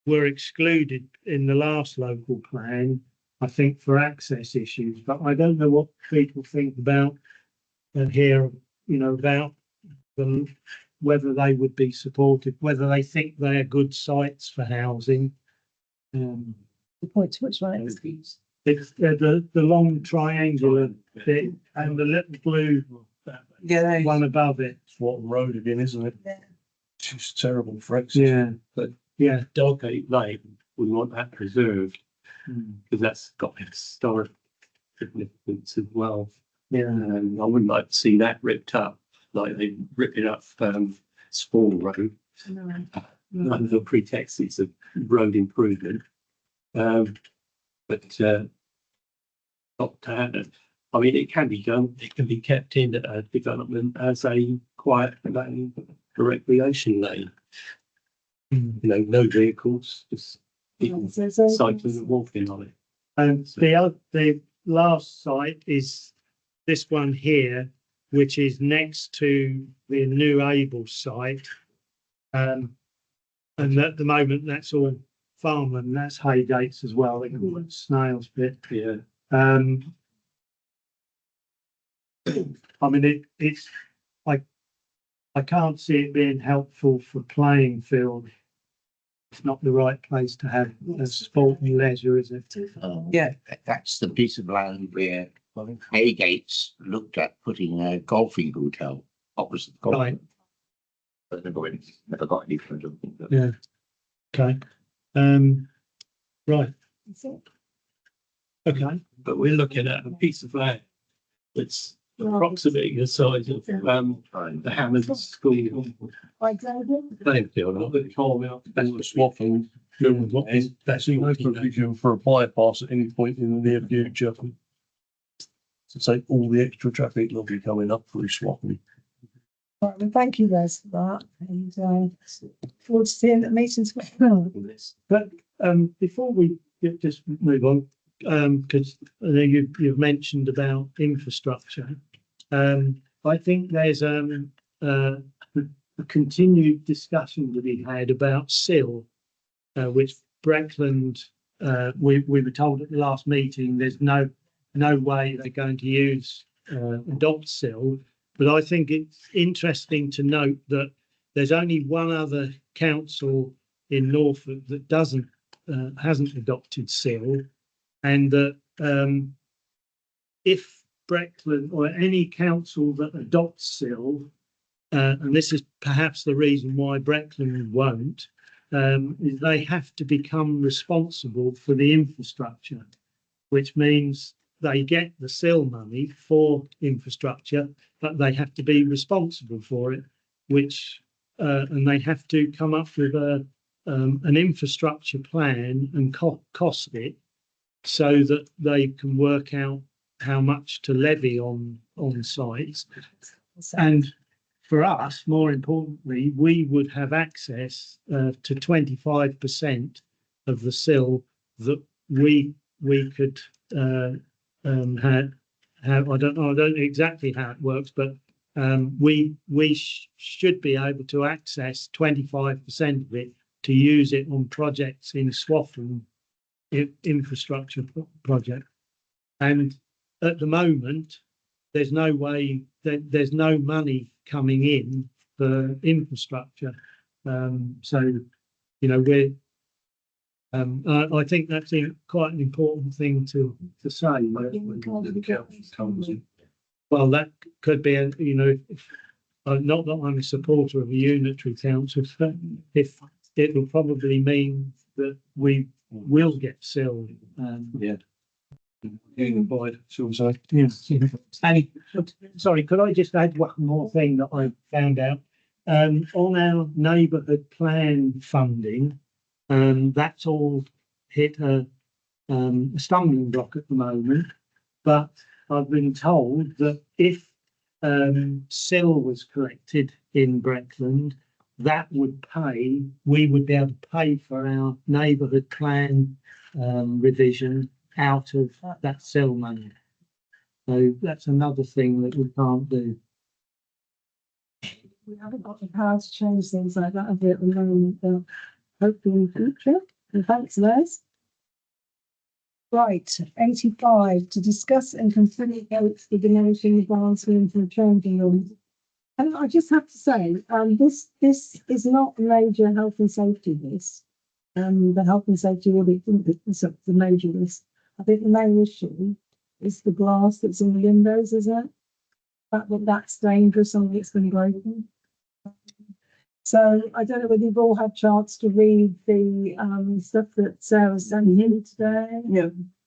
were excluded in the last local plan, I think, for access issues. But I don't know what people think about here, about them, whether they would be supported, whether they think they are good sites for housing. The point to which one is. It's the long triangular bit and the little blue one above it. Swaffham Road again, isn't it? Yeah. It's just terrible for access. Yeah, But yeah. Dullgate Lane, we want that preserved because that's got historic significance as well. Yeah. I wouldn't like to see that ripped up like they ripped it up Spall Road. Under the pretext it's a road improvement. But not to happen. I mean, it can be done. It can be kept in a development as a quiet lane, a recreation lane. No vehicles, just people cycling and walking on it. And the last site is this one here, which is next to the new Able site. And at the moment, that's all farmland. That's Haygates as well. They call it Snails Pit. Yeah. I mean, it's like I can't see it being helpful for playing field. It's not the right place to have a sport and leisure, is it? Yeah. That's the piece of land where Haygates looked at putting a golfing hotel opposite the golf. Right. But never got any further. Yeah. Okay. Right. Okay. But we're looking at a piece of land that's approximately the size of the Hammond School playing field. Not that it's all about. That's the Swaffham. That's no provision for a bypass at any point in the near future. To take all the extra traffic that'll be coming up through Swaffham. Right, well, thank you, Les, for that. And look forward to seeing the meetings. But before we just move on, because I know you've mentioned about infrastructure, I think there's a continued discussion to be had about SIL, which Breckland, we were told at the last meeting there's no way they're going to adopt SIL. But I think it's interesting to note that there's only one other council in Norfolk that hasn't adopted SIL, and that if Breckland or any council that adopts SIL, and this is perhaps the reason why Breckland won't, is they have to become responsible for the infrastructure, which means they get the SIL money for infrastructure, but they have to be responsible for it, and they have to come up with an infrastructure plan and cost it so that they can work out how much to levy on sites. And for us, more importantly, we would have access to 25% of the SIL that we could have. I don't know exactly how it works, but should be able to access 25% of it to use it on projects in Swaffham infrastructure project. And at the moment, there's no way that there's no money coming in for infrastructure. So, you know, I think that's quite an important thing to say. Well, that could be, you know, not that I'm a supporter of a unitary council, but if it will probably mean that we will get SIL. Yeah. Unified, shall we say? Yes. And sorry, could I just add one more thing that I found out? On our neighbourhood plan funding, that's all hit a stumbling block at the moment. But I've been told that if SIL was collected in Breckland, we would be able to pay for our neighbourhood plan revision out of that SIL money. So that's another thing that we can't do. We haven't got the power to change things like that at the moment, but hopefully in the future. And thanks, Les. Right, 85, to discuss and consider votes for demolishing the bathroom for the changing rooms. And I just have to say, this is not a major health and safety risk. The health and safety audit didn't the major risk. I think the main issue is the glass that's in the windows, isn't it? That's dangerous, something that's going to be broken. So I don't know whether you've all had a chance to read the stuff that Sarah's sent in today.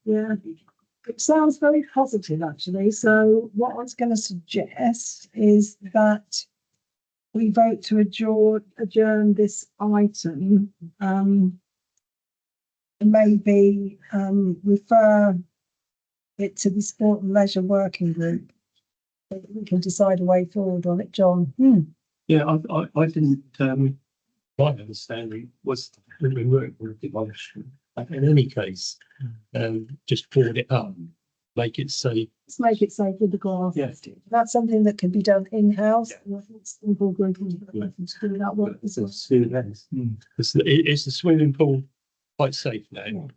Yeah. It sounds very positive, actually. So what I was going to suggest is that we vote to adjourn this item, and maybe refer it to the Sport and Leisure Working Group. We can decide a way forward on it, John. Yeah, I didn't, my understanding was when we weren't going to demolish, in any case, just board it up, make it safe. Let's make it safe with the glass. Yeah. That's something that can be done in-house. Yeah. Simple group to do that work as well. Is the swimming pool quite safe now?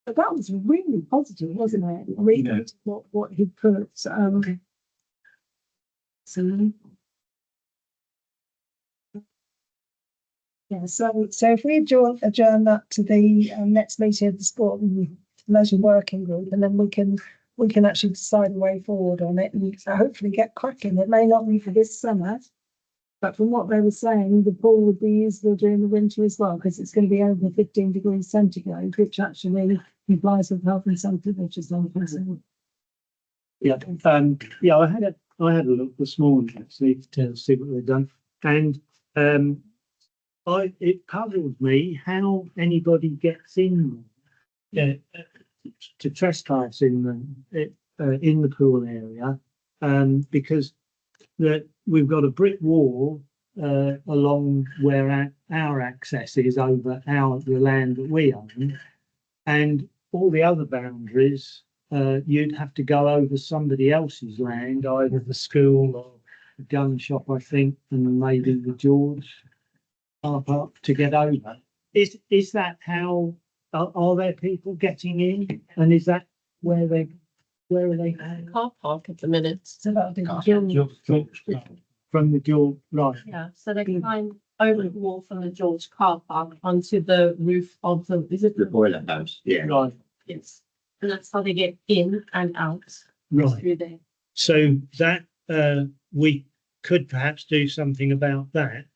But that was really positive, wasn't it? Reading what he put. So yeah, so if we adjourn that to the next meeting of the Sport and Leisure Working Group, and then we can actually decide a way forward on it and hopefully get cracking. It may not be for this summer, but from what they were saying, the pool would be usable during the winter as well, because it's going to be over 15 degrees centigrade, which actually complies with health and safety, which is not possible. Yeah, I had a look this morning actually to see what they've done, and it puzzled me how anybody gets in to trespass in the pool area, because we've got a brick wall along where our access is over the land that we own, and all the other boundaries you'd have to go over somebody else's land, either the school or the gun shop, I think, and maybe the George car park to get over. Is that how? Are there people getting in? And is that where are they? Car park at the minute. So that'll be From the George, right? Yeah, so they climb over the wall from the George car park onto the roof of the, is it? The boiler house, yeah. Right, Yes, and that's how they get in and out right. through there. So that we could perhaps do something about that,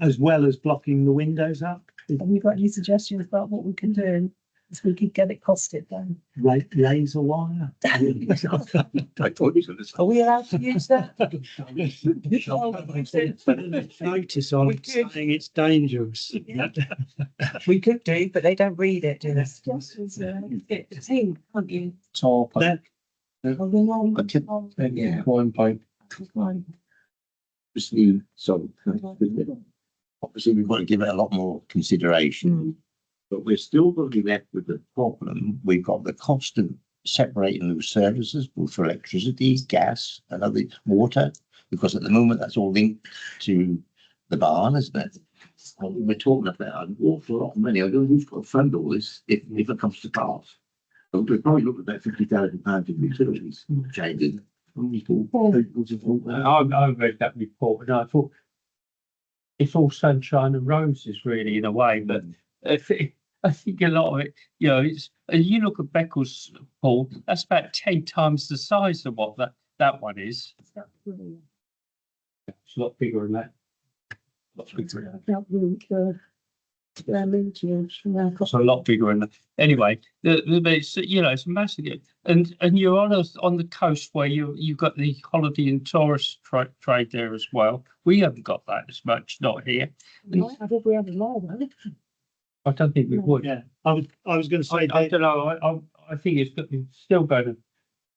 as well as blocking the windows up. Have you got any suggestions about what we can do? If we could get it costed then. Laser wire. I thought you were going to say. Are we allowed to use that? Notice on it saying it's dangerous. We could do, but they don't read it, do they? Suggestions, Get a team, can't you? Tar paint, Yeah. wine paint. Obviously, obviously we want to give it a lot more consideration, but we're still going to be left with the problem. We've got the cost of separating those services, both for electricity, gas and other water? Because at the moment, that's all linked to the barn, isn't it? And we're talking about an awful lot of money. I don't know who's got to fund all this if it comes to pass. But we're probably looking at about £50,000 in utilities changing. I read that report and I thought it's all sunshine and roses really in a way, but I think a lot of it, you know, it's, and you look at Beccles, Paul, that's about 10 times the size of what that one is. It's a lot bigger than that. It's a lot bigger than that. Anyway, it's, you know, it's massive. And you're on the coast where you've got the holiday and tourist trade there as well. We haven't got that as much, not here. And I don't think we would. Yeah, I was going to say I don't know. I think it's still going to.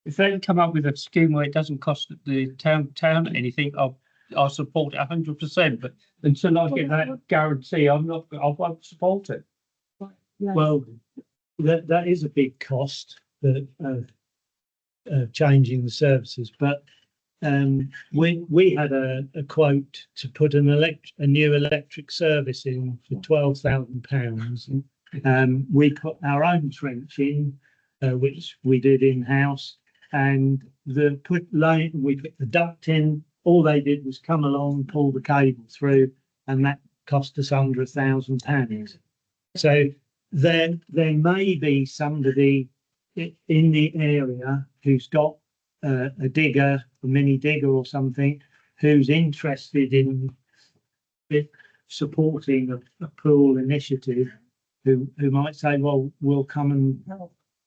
If they can come up with a scheme where it doesn't cost the town anything, I'll support it 100%. But until I get that guarantee, I won't support it. well, that is a big cost that changing the services, but we had a quote to put a new electric service in for £12,000. We put our own trench in, which we did in house, and we put the duct in. All they did was come along, pull the cable through, and that cost us under £1,000. So there may be somebody in the area who's got a digger, a mini digger or something, who's interested in supporting a pool initiative, who might say, well, we'll come and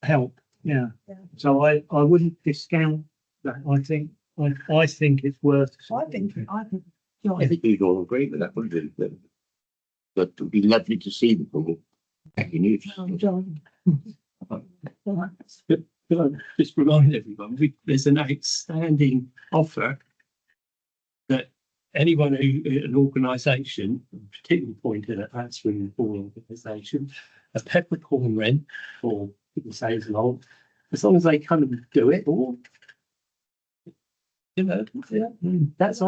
help. Yeah. So I wouldn't discount that. I think it's worth. I think we'd all agree with that, wouldn't we? But it would be lovely to see the pool back in use. Could I just remind everyone, there's an outstanding offer that anyone an organisation, particularly pointed at that swimming pool organisation, a peppercorn rent for people say as long as they kind of do it, or you know, that's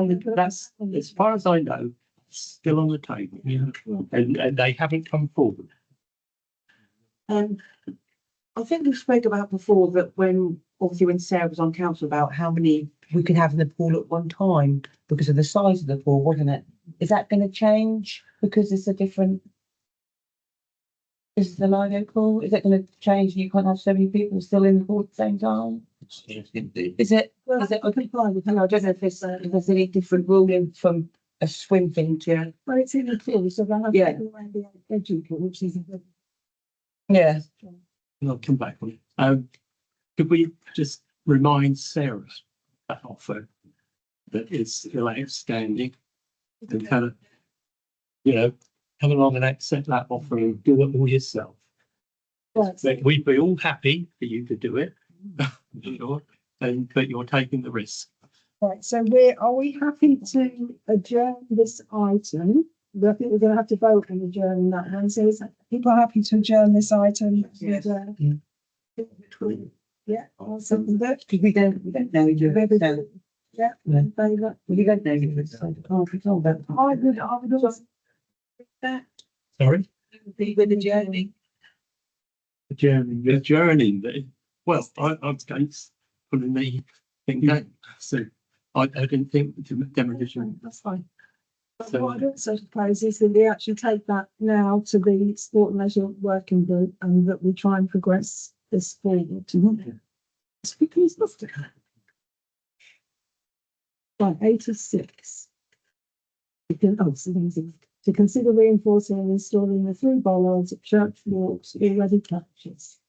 as far as I know, still on the table. Yeah, and they haven't come forward. I think we spoke about before that when Sarah was on council about how many we could have in the pool at one time because of the size of the pool, wasn't it? Is that going to change because it's a different? Is the Lido pool? Is it going to change? And you can't have so many people still in the pool at the same time. Yes, indeed. Is it? Is it? I don't know if there's any different ruling from a swim thing to. Well, it's in the pool, so they'll have Yeah. to go around the edge of the pool, which is. Yeah. I'll come back on it. Could we just remind Sarah that offer that is still outstanding and kind of, you know, come along and accept that offer and do it all yourself. Right. But we'd be all happy for you to do it, sure, but you're taking the risk. Right, so are we happy to adjourn this item? I think we're going to have to vote on adjourning that one. So is people happy to adjourn this item? Yes. Yeah, I'll second it. Because we don't know you. Yeah, in favour. We don't know you. So can't be told about. I would also. That Sorry? Be with the journey. Adjourning, well, I was against putting the thing down, so I didn't think the demolition. That's fine. But So- what I'd also propose is that we actually take that now to the sport and leisure working group and that we try and progress this forward. As quickly as possible. Right, 86. To consider reinforcing and installing the 3 bollards at church walks already purchased.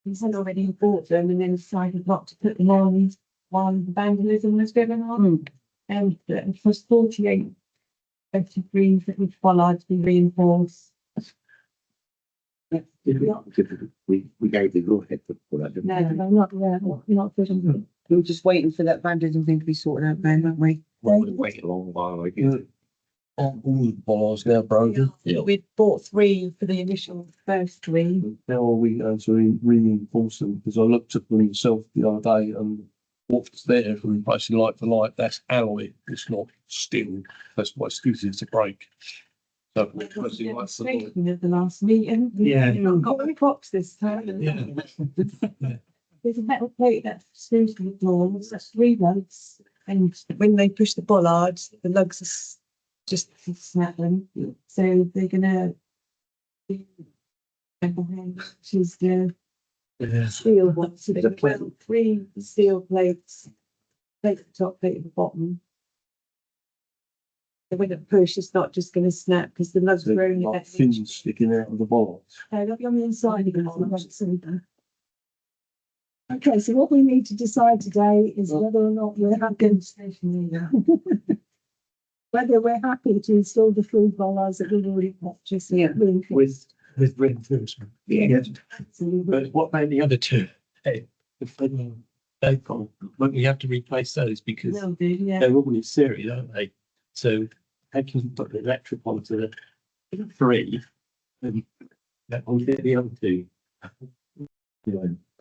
He's had already bought them and then decided not to put them on while vandalism was going on. And it was 48 23 that would follow to be reinforced. We gave the go ahead for that, didn't we? No, Not yet, not for them. we were just waiting for that vandalism thing to be sorted out then, weren't we? Well, we'll wait a long while, I guess. all the bollards now broken. We bought 3 for the initial first 3. How are we going to reinforce them? Because I looked at them myself the other day and what's there for replacing light for light, that's alloy. It's not steel. That's why it's easy to break. So replacing light for light. Speaking of the last meeting. Yeah. We've got the props this time. Yeah. There's a metal plate that screws to the doors, that's 3 lugs, and when they push the bollards, the lugs are just snap them. So they're gonna which is the Yeah. steel one, so they're gonna weld 3 steel plates, plate at the top, plate at the bottom. So when it push, it's not just gonna snap because the lugs are only Like that fins inch. sticking out of the bollards. They'll be on the inside of it. Okay, so what we need to decide today is whether or not we're happy. Whether we're happy to install the 3 bollards that we've already purchased. Yeah. With reinforcement. Yeah. But what about the other 2? Hey, if they've gone, won't we have to replace those because Will do, yeah. they're all in series, aren't they? So how can you put the electric onto the 3 and that will get the other 2?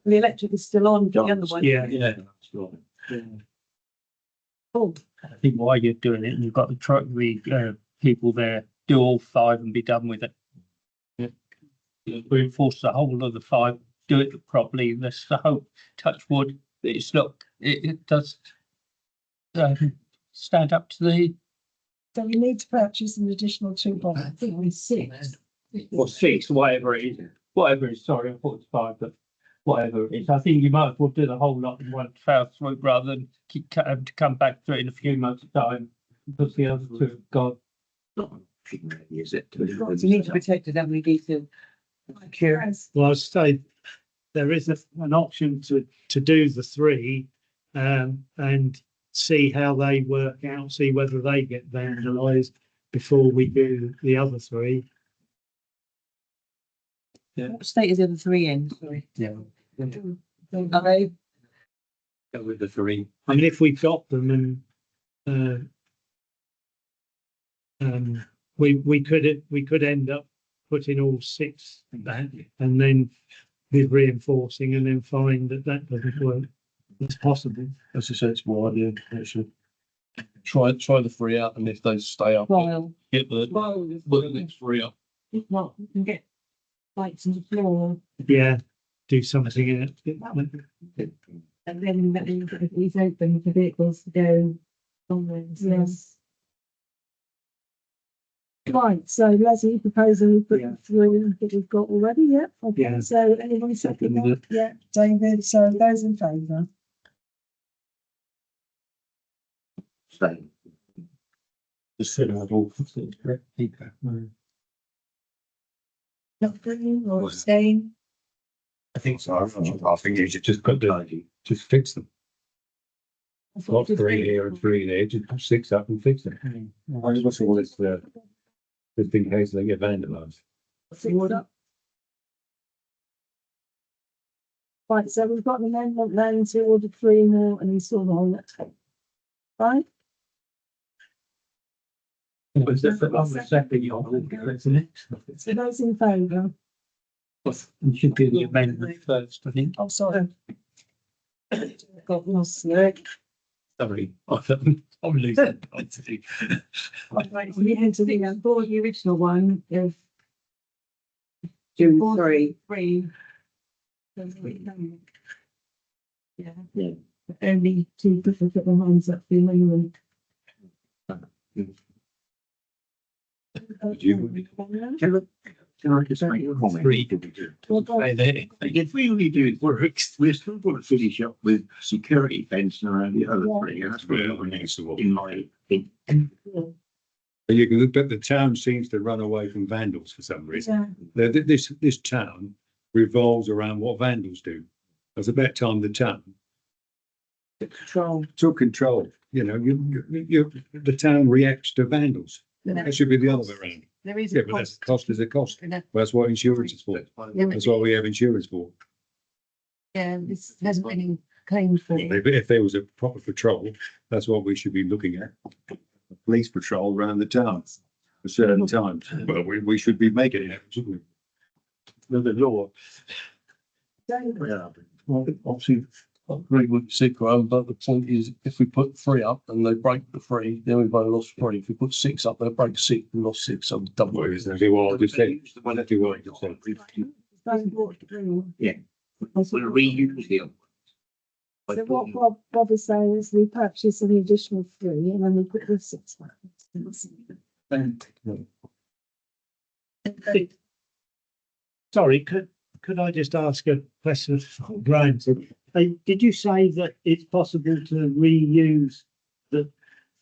The electric is still on, the other one. Yeah. Yeah, that's right. Oh, I think while you're doing it, and you've got the truck, people there, do all 5 and be done with it. Yeah. Reinforce the whole of the 5, do it properly. Let's hope, touch wood, that it's not, it does stand up to the. So we need to purchase an additional 2 bollards. I think we're 6. Or 6, whatever it is, sorry, I thought it's 5, but whatever it is, I think you might as well do the whole lot in one fell swoop rather than keep having to come back to it in a few months' time, because the other 2 have gone. Is it? You need to protect it, then we need to secure. Well, I'd say there is an option to do the 3 and see how they work out, see whether they get vandalised before we do the other 3. What state is the other 3 in? Sorry. Yeah. Are they? Go with the 3. I mean, if we got them and we could end up putting all 6 back and then with reinforcing and then find that doesn't work. It's possible. That's a sensible idea, actually. Try the 3 out and if they stay up, Well, get the next 3 up. If not, we can get lights on the floor Yeah, do something in it. and then that means that if it's open for vehicles to go on there. Yes. Right, so Leslie proposing we put the 3 that we've got already, yeah? Okay, Yeah. so anybody second that? Yeah, David, so those in favour? Stay. Just sit out all. Not green or abstain? I think so. I think you should just put just fix them. Not 3 here and 3 there, just put 6 up and fix them. What's all this just in case they get vandalised. 6 up. Right, so we've got an amendment then to order 3 more and install the whole net. Right? Was that the second you're isn't it? So those in favour? You should do the amendment first, I think. Oh, sorry. Got lost there. Sorry, I'm losing. Right, so we enter the board, the original one of June board 3. 3. Yeah. Only 2 people put their hands up for the moment. Can I just make a comment? 3. If we only do it works, we're still going to finish up with security fencing around the other 3. And that's Yeah, what next of all. in my opinion. But you can, but the town seems to run away from vandals for some reason. Yeah. This town revolves around what vandals do. It's about time the town Control. took control. You know, the town reacts to vandals. That should be the other way around. There is Yeah, a but that's cost. cost is a cost. And that- That's what insurance is for. That's what we have insurance for. Yeah, this hasn't been claimed for. If there was a proper patrol, that's what we should be looking at. a police patrol around the town at certain times. Well, we should be making it, shouldn't we? The law. Yeah. Well, obviously, I agree with Sigro, but the point is, if we put 3 up and they break the 3, then we've only lost 3. If we put 6 up, they break 6 and lost 6, so double. Well, exactly what I just said. Exactly what I just said. Yeah. We'll reuse the other ones. So what Bob is saying is we purchase an additional 3 and then we put the 6 back. Sorry, could I just ask a question of Graham? Did you say that it's possible to reuse the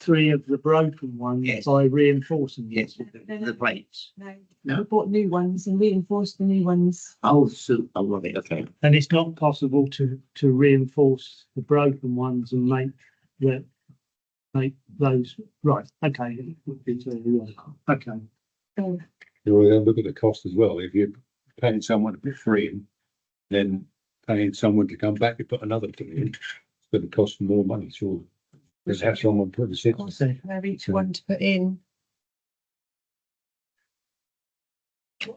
3 of the broken ones Yes. by reinforcing? Yes, the plates. No, No? we bought new ones and reinforced the new ones. Oh, so, I love it, okay. And it's not possible to reinforce the broken ones and make those, right, okay. Okay. You will then look at the cost as well. If you're paying someone to put 3 in, then paying someone to come back and put another 3 in, it's going to cost more money, surely. Just have someone put the 6. Where each one to put in.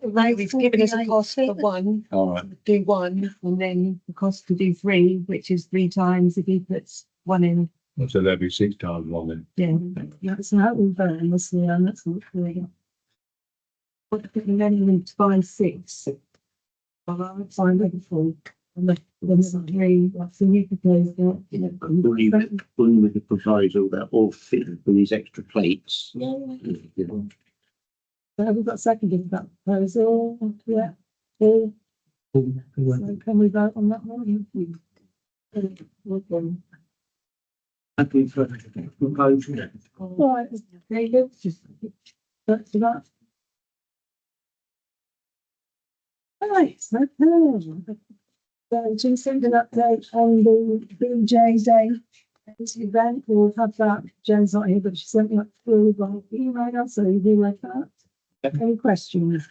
We've given us a cost for one, All right. do one, and then the cost to do 3, which is 3 times if he puts 1 in. So that'd be 6 times 1 then. Yeah, that's how we vote on this year, and that's what we're. What if we only to buy 6? Well, I would find it for, and the 3, that's the new proposal. Only with the proviso that all fit for these extra plates. Yeah. So have we got seconded that proposal? Yeah. So can we vote on that one? Happy for the proposal. Right, very good. Just back to that. Right, okay. So to send an update on the BJ Day event, we'll have that. Jen's not here, but she sent me up through by email, so you do like that. Any questions?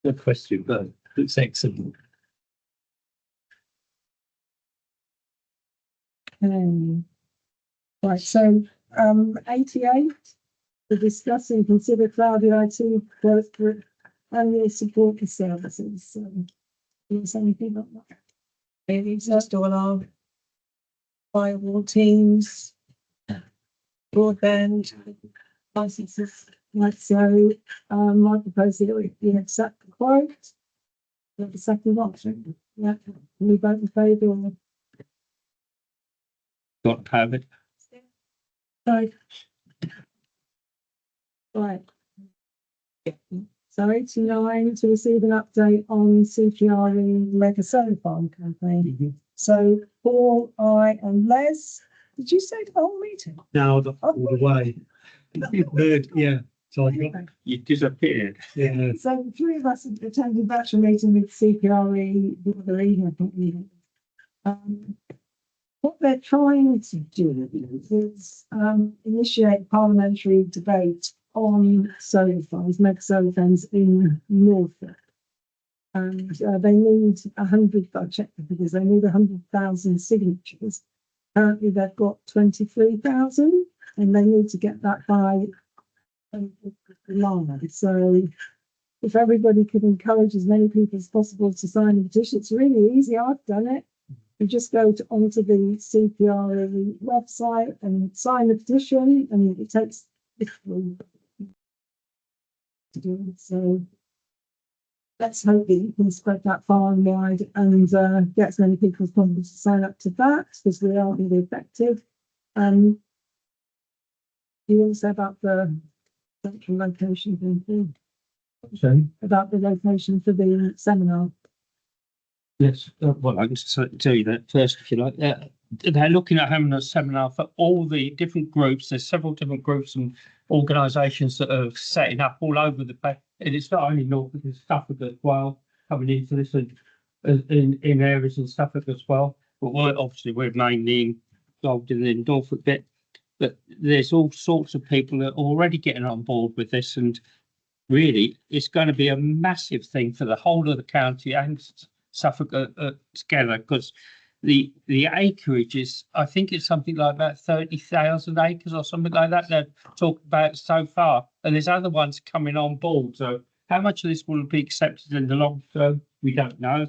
No question, but it's excellent. Right, so 88, to discuss and consider cloud IT growth group and the support for services. Is anything like that? Maybe it's just all our firewall teams, broadband licenses. Right, so my proposal that we accept the quote. The second option, yeah, we vote in favour of Got to have it. Right. Right. So 89 to receive an update on CPRE Mega Solar Farm campaign. So Paul, I and Les, did you say the whole meeting? Now all the way. Yeah. So I got, You disappeared. yeah. So the 3 of us attended virtual meeting with CPRE, the leader, I think we what they're trying to do is initiate parliamentary debate on solar farms, mega solar farms in Norfolk. And they need 100, I checked the figures, they need 100,000 signatures. Currently they've got 23,000 and they need to get that by July. So if everybody could encourage as many people as possible to sign the petition, it's really easy. I've done it. You just go onto the CPRE website and sign the petition, and it takes literally to do it. So let's hope that you can spread that far and wide and get as many people as possible to sign up to that, because we are really effective. You also about the central location thing, So, about the location for the seminar. yes, well, I can tell you that first, if you like. They're looking at having a seminar for all the different groups. There's several different groups and organisations that are setting up all over the place. And it's not only Norfolk, it's Suffolk as well, coming into this in areas in Suffolk as well. But we're mainly involved in the Norfolk bit. But there's all sorts of people that are already getting on board with this. And really, it's going to be a massive thing for the whole of the county and Suffolk together, because the acreage is, I think it's something like about 30,000 acres or something like that they're talking about so far. And there's other ones coming on board. So how much of this will be accepted in the long term, we don't know.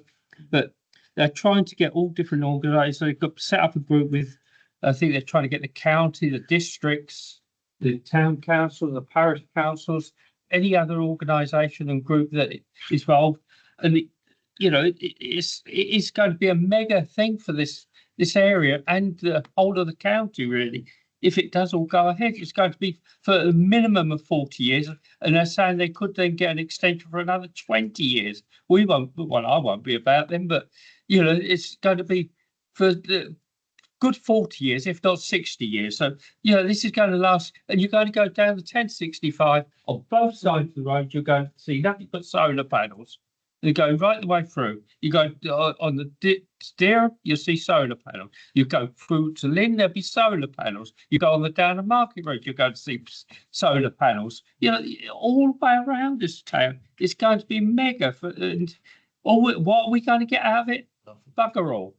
But they're trying to get all different organisations. So they've got set up a group with, I think they're trying to get the county, the districts, the town council, the parish councils, any other organisation and group that is involved. And it's going to be a mega thing for this area and the whole of the county, really. If it does all go ahead, it's going to be for a minimum of 40 years. And they're saying they could then get an extension for another 20 years. We won't, well, I won't be about them, but it's going to be for the good 40 years, if not 60 years. So, this is going to last, and you're going to go down the 1065 on both sides of the road. You're going to see nothing but solar panels. They're going right the way through. You go on the Deer, you'll see solar panels. You go through to Lynn, there'll be solar panels. You go on the down the Market Road, you're going to see solar panels. All the way around this town. It's going to be mega. And what are we going to get out of it? Bugger all.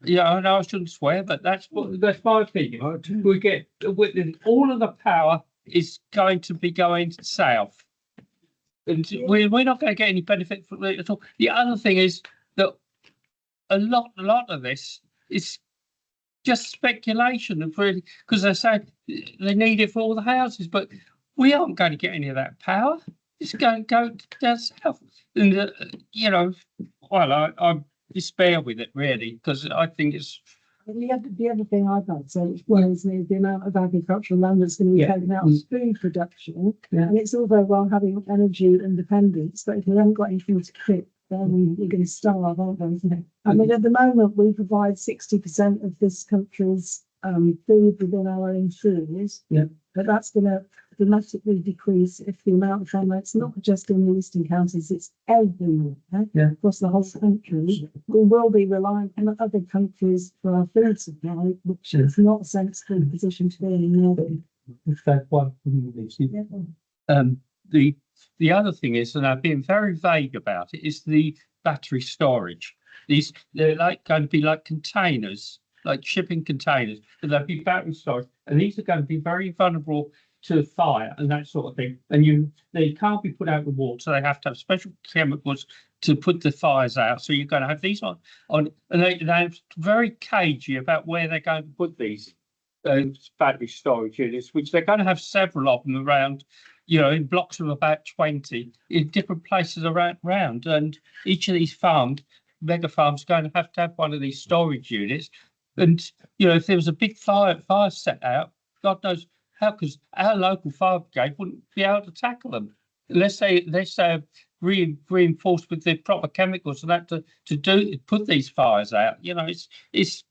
Yeah, I know I shouldn't swear, but that's my opinion. We get all of the power is going to be going south. And we're not going to get any benefit from it at all. The other thing is that a lot of this is just speculation of really, because they're saying they need it for all the houses, but we aren't going to get any of that power. It's going to go down south. And well, I'm despair with it really, because I think it's. The other thing I'd like to say, which worries me, is the amount of agricultural land that's going to be taken out of food production. And it's all very well having energy independence, but if we haven't got anything to cook, then we're going to starve, aren't we? I mean, at the moment, we provide 60% of this country's food within our own food. Yeah. But that's going to dramatically decrease if the amount of famine, it's not just in the eastern counties, it's everywhere across the whole country. We will be relying on other countries for our food supply, which is not a sensible position to be in. The other thing is, and I've been very vague about it, is the battery storage. They're going to be like containers, like shipping containers, but they'll be battery storage, and these are going to be very vulnerable to fire and that sort of thing. And they can't be put out with water, so they have to have special chemicals to put the fires out. So you're going to have these on, and they're very cagey about where they're going to put these battery storage units, which they're going to have several of them around, in blocks of about 20 in different places around. And each of these mega farms, are going to have one of these storage units. And if there was a big fire set out, God knows how, because our local fire brigade wouldn't be able to tackle them unless they reinforced with the proper chemicals and that to put these fires out. There's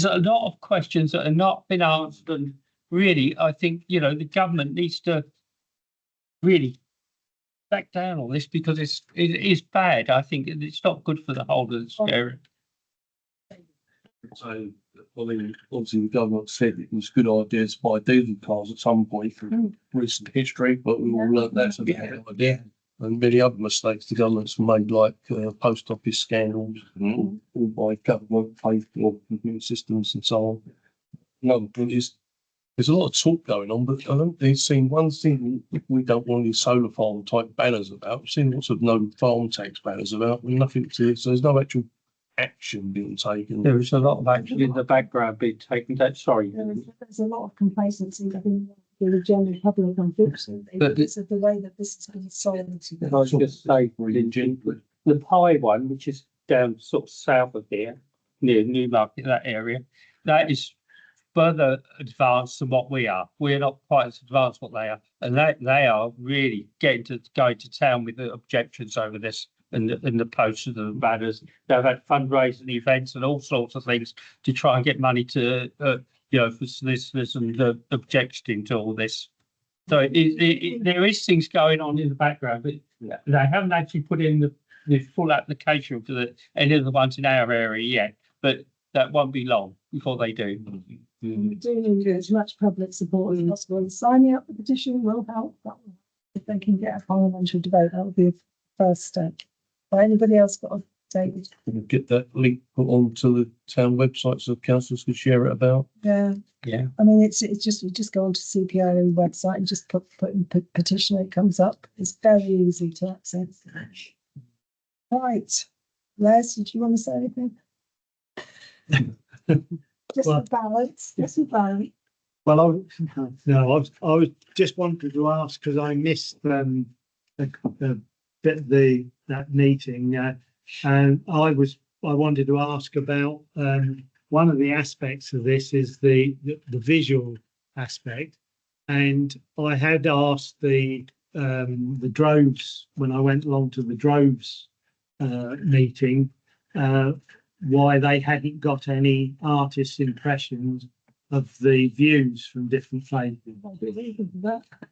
a lot of questions that have not been answered, and really, I think the government needs to really back down on this, because it is bad. I think it's not good for the whole of this area. So, I mean, obviously the government said it was a good idea to buy diesel cars at some point through recent history, but we all learned that's a bad idea. And many other mistakes the government's made, like post office scandals, all by government paid for computer systems and so on. Another thing is, there's a lot of talk going on, but I don't think it's seen one thing we don't want any solar farm type banners about. I've seen lots of no farm tax banners about, and nothing to, so there's no actual action being taken. There is a lot of action in the background being taken. There's a lot of complacency within the general public on books. It's the way that this has been solved. I was just say, the pie one, which is down sort of south of here, near Newmarket, that area, that is further advanced than what we are. We're not quite as advanced what they are, and they are really going to town with the objections over this. And the posters and the banners. They've had fundraising events and all sorts of things to try and get money to, for solicitors and the objection to all this. So there is things going on in the background, but they haven't actually put in the full application for any of the ones in our area yet. But that won't be long before they do. We do need as much public support as possible. And signing up the petition will help. If they can get a parliamentary debate, that would be a first step. Anybody else got a David. We'll get that link put onto the town website so councillors can share it about. Yeah. Yeah. I mean, it's just, you just go onto CPO website and just put in petition, it comes up. It's very easy to access. Right. Les, did you want to say anything? Just Well- for balance, just for balance. Well, I was just wanted to ask because I missed the bit of that meeting, and I wanted to ask about one of the aspects of this is the visual aspect, and I had asked the droves when I went along to the droves meeting why they hadn't got any artist impressions of the views from different places.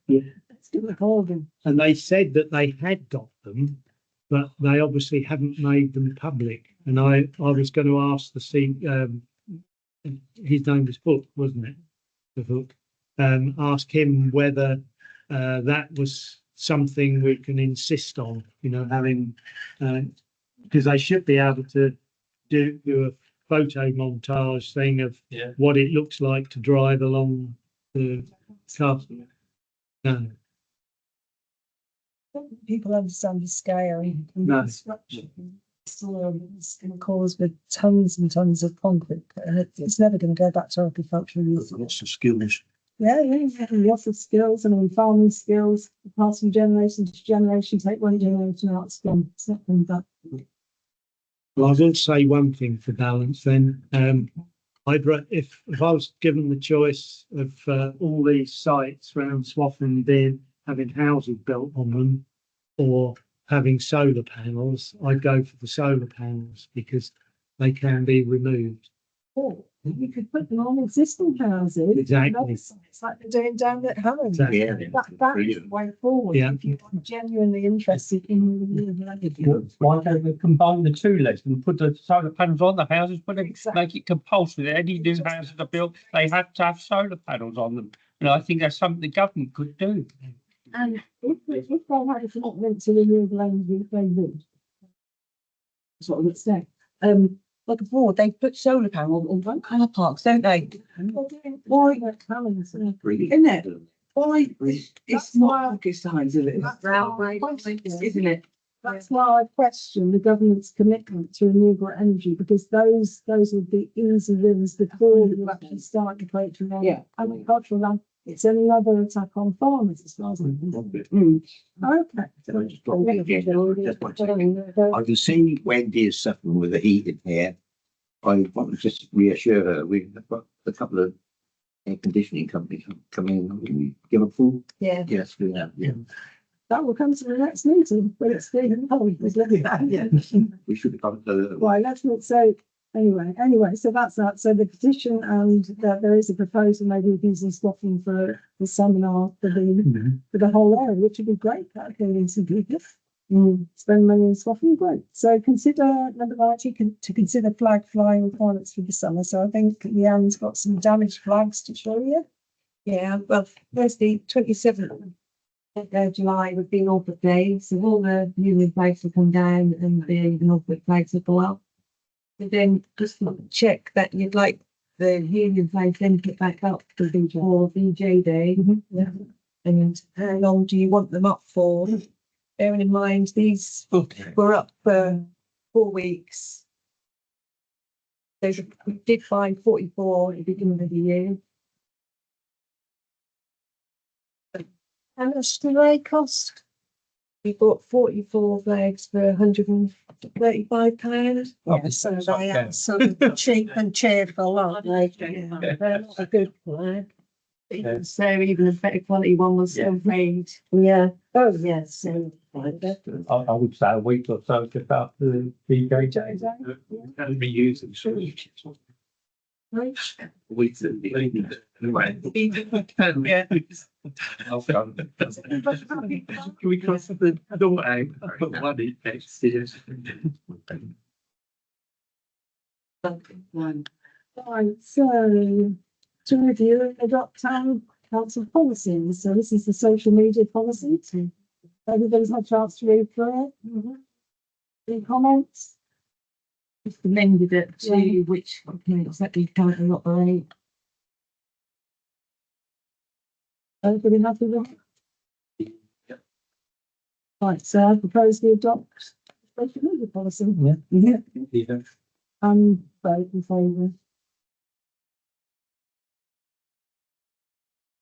Yeah. Let's give it a call then. And they said that they had got them, but they obviously haven't made them public. And I was going to ask his name was Hook, wasn't it? The Hook. Ask him whether that was something we can insist on, having, because they should be able to do a photo montage thing of what it looks like to drive along the castle. No. People understand the scale and No. the structure. It's going to cause with tons and tons of concrete. It's never going to go back to agricultural use. Lots of skills. Yeah, lots of skills and farming skills, pass from generation to generation, take one generation out, it's gone. It's not coming back. Well, I will say one thing for balance then. If I was given the choice of all these sites around Swaffham having houses built on them or having solar panels, I'd go for the solar panels because they can be removed. Or you could put them on existing houses. Exactly. It's like they're doing down at Hammond. Exactly. Yeah. That is the way forward. Yeah. If you're genuinely interested in renewable energy. Why don't we combine the two, Les, and put the solar panels on the houses, Exactly. make it compulsory that any new houses are built, they have to have solar panels on them. And I think that's something the government could do. And if they had a commitment to renewable energy, they would. That's what I would say. Like abroad, they put solar panels on car parks, don't they? Why they're coming, so. Isn't it? Why? That's It's why- not rocket science, is it? That's why I question- Isn't it? That's why I question the government's commitment to renewable energy, because those would be easy wins before you actually start to create your Yeah. agricultural land. It's another attack on farmers as far as I'm concerned. Okay. I can see Wendy is suffering with the heating here. I want to just reassure her, we've got a couple of air conditioning companies coming in. Can we give a full? Yeah. Yes, we have, yeah. That will come to the next meeting, but it's being held. Yeah. We should have covered the. Right, let's not say, anyway, so that's that. So the petition and there is a proposal, maybe we can use Swaffham for the seminar for the whole area, which would be great. That would be some good. Spend money in Swaffham, great. So consider number 90 to consider flag flying requirements for the summer. So I think Leanne's got some damaged flags to show you. Yeah, well, Thursday, 27th of July would be Norfolk Day, so all the Union flags will come down and the Norfolk flags will go up. But then just check that you'd like the Union flags then put back up for VJ Day. Yeah. And how long do you want them up for? Bearing in mind, these were up for 4 weeks. So we did find 44 at the beginning of the year. How much do they cost? We bought 44 flags for £135. Yeah, so they are sort of cheap and cheerful, aren't they? Yeah, they're not a good flag. So even a better quality one was still made. Yeah. Oh, yes. So, I would say a week or so just after the VJ Day. Can be used in weeks. Anyway. Yeah. Can we cross the door out? Put one in next year. right, so to review and adopt town council policies. So this is the social media policy. Everybody's had a chance to read through it. Any comments? Just amended it to Yeah. which accounts that we currently operate. Everybody happy with that? Right, so I propose we adopt special measure policy. Yeah. Vote in favour.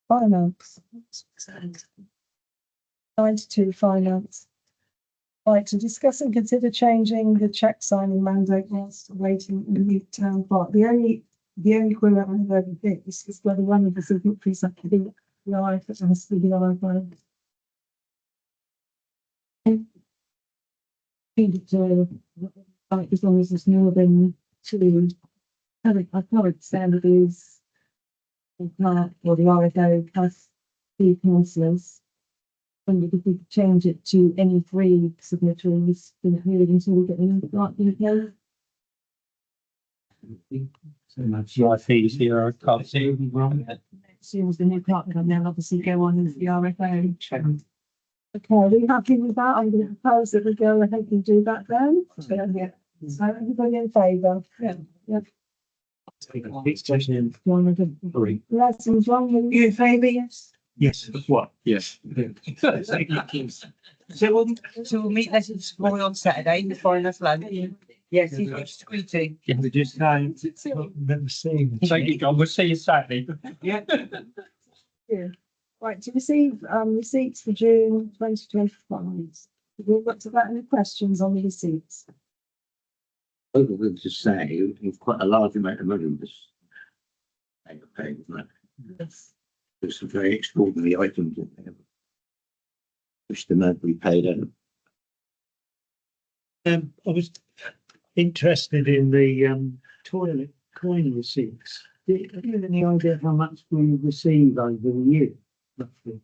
Finance. 92, finance. Right, to discuss and consider changing the cheque signing mandate whilst awaiting a new town clerk. The only query I have over this is whether one of the signatories have to be live, it has to be live. Feed it to, like, as long as there's more than two. I can't understand it is. The clerk or the RFO plus two councillors. And if we could change it to any three signatories in the period until we get the new clerk in place. So much life fees here, I can't see anything wrong. As soon as the new clerk can then obviously go on as the RFO. Okay, are we happy with that? I'm going to propose that we go ahead and do that then. Yeah. So everybody in favour? Yeah. Sorry. Lesson John, You in favour, yes? Yes. What? Yes. So we'll meet Leslie's boy on Saturday, the foreigners lunch. Yes, he's got squeaky. We just can't remember seeing. Thank you, John. We'll see you Saturday. Yeah. right, to receive receipts for June 2025. We've got to that any questions on the receipts? I was going to say, it's quite a large amount of money in this. Paying, isn't it? Yes. There's some very extraordinary items in there. Which the man we paid out. I was interested in the toilet coin receipts. Have you any idea how much we receive over the year? Roughly?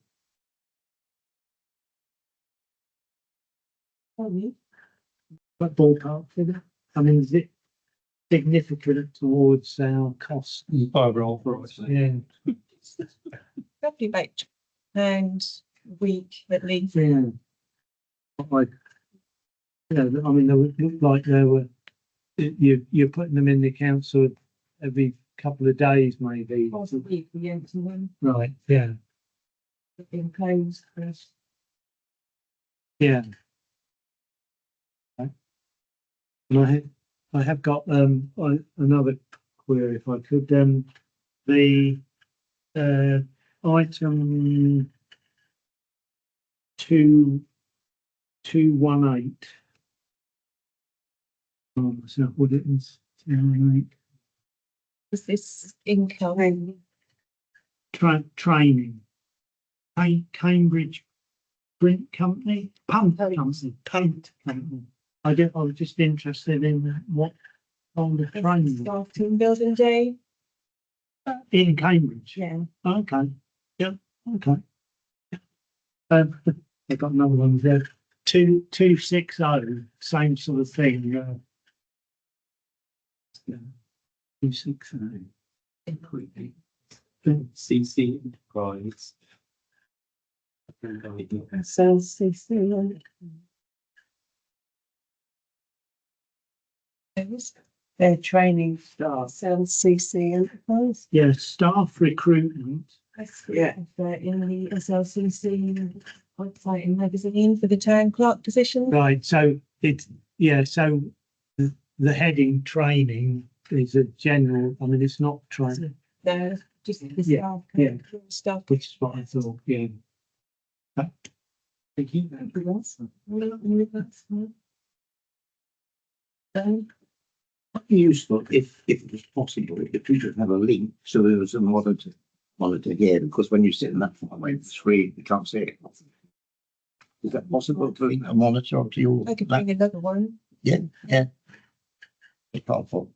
What ballpark figure? I mean, is it significant towards our costs? Overall for us. Yeah, Roughly about £2 a week at least. yeah. I, I mean, they would look like they were, you're putting them in the council every couple of days, maybe. Twice a week we empty them, Right, yeah, being closed first. yeah. And I have got another query if I could. The item 2218. Oh, is that what it is? 218. Was this income? Training. Cambridge Print Company, Punt Company. I was just interested in what kind of training Staff team building day, in Cambridge. yeah. Okay, yeah, okay. They've got another one there, 2260, same sort of thing. 260. CC Enterprise. Sales CC. They're training staff. Sales CC Enterprise. Yeah, staff recruitment. Yeah. In the SLCC website and magazine for the town clerk position. Right, so so the heading training is a general, I mean, it's not training, No, just the Yeah, staff. yeah. Staff. which is what I thought, yeah. Thank you. Anything else? Useful if it was possible, if you could have a link so there was a monitor here, because when you sit in that far away from the screen, you can't see it. Is that possible to link a monitor onto your? I could bring another one. Yeah. It's helpful.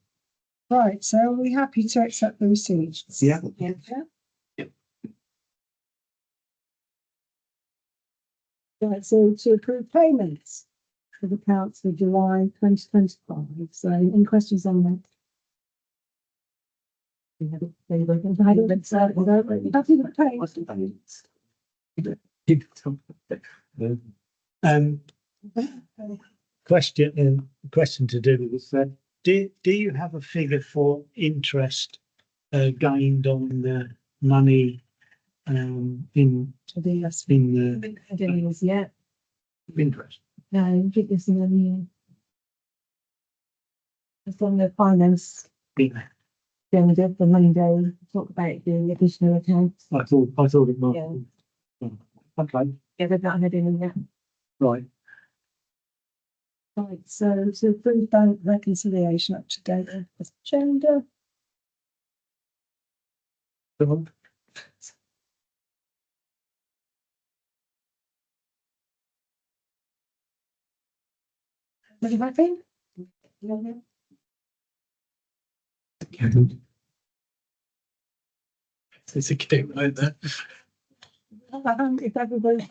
Right, so are we happy to accept the receipts? Yeah. Yeah. Right, so to approve payments for the accounts for July 2025. So any questions on that? Happy with payments? Question to do with that. do you have a figure for interest gained on the money in The, in the haven't had any as yet. interest? No, I think there's another. It's on the finance Yeah, agenda for Monday, talk about the additional accounts. I thought it might. Yeah. Okay, Yeah, they've not had any yet. right. Right, so food bank reconciliation up to date agenda. Have you been? There's a game right there. If everybody.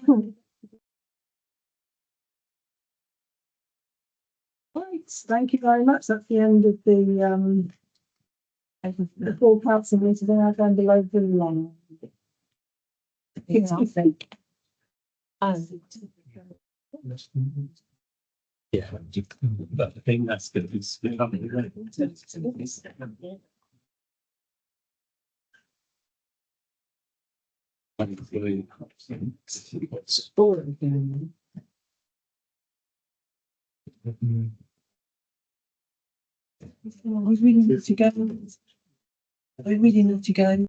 Right, thank you very much. That's the end of the full council meeting. Then I'm going below the line. Yeah, I think. Yeah, but I think that's going to be split up. We really need to go. We really need to go.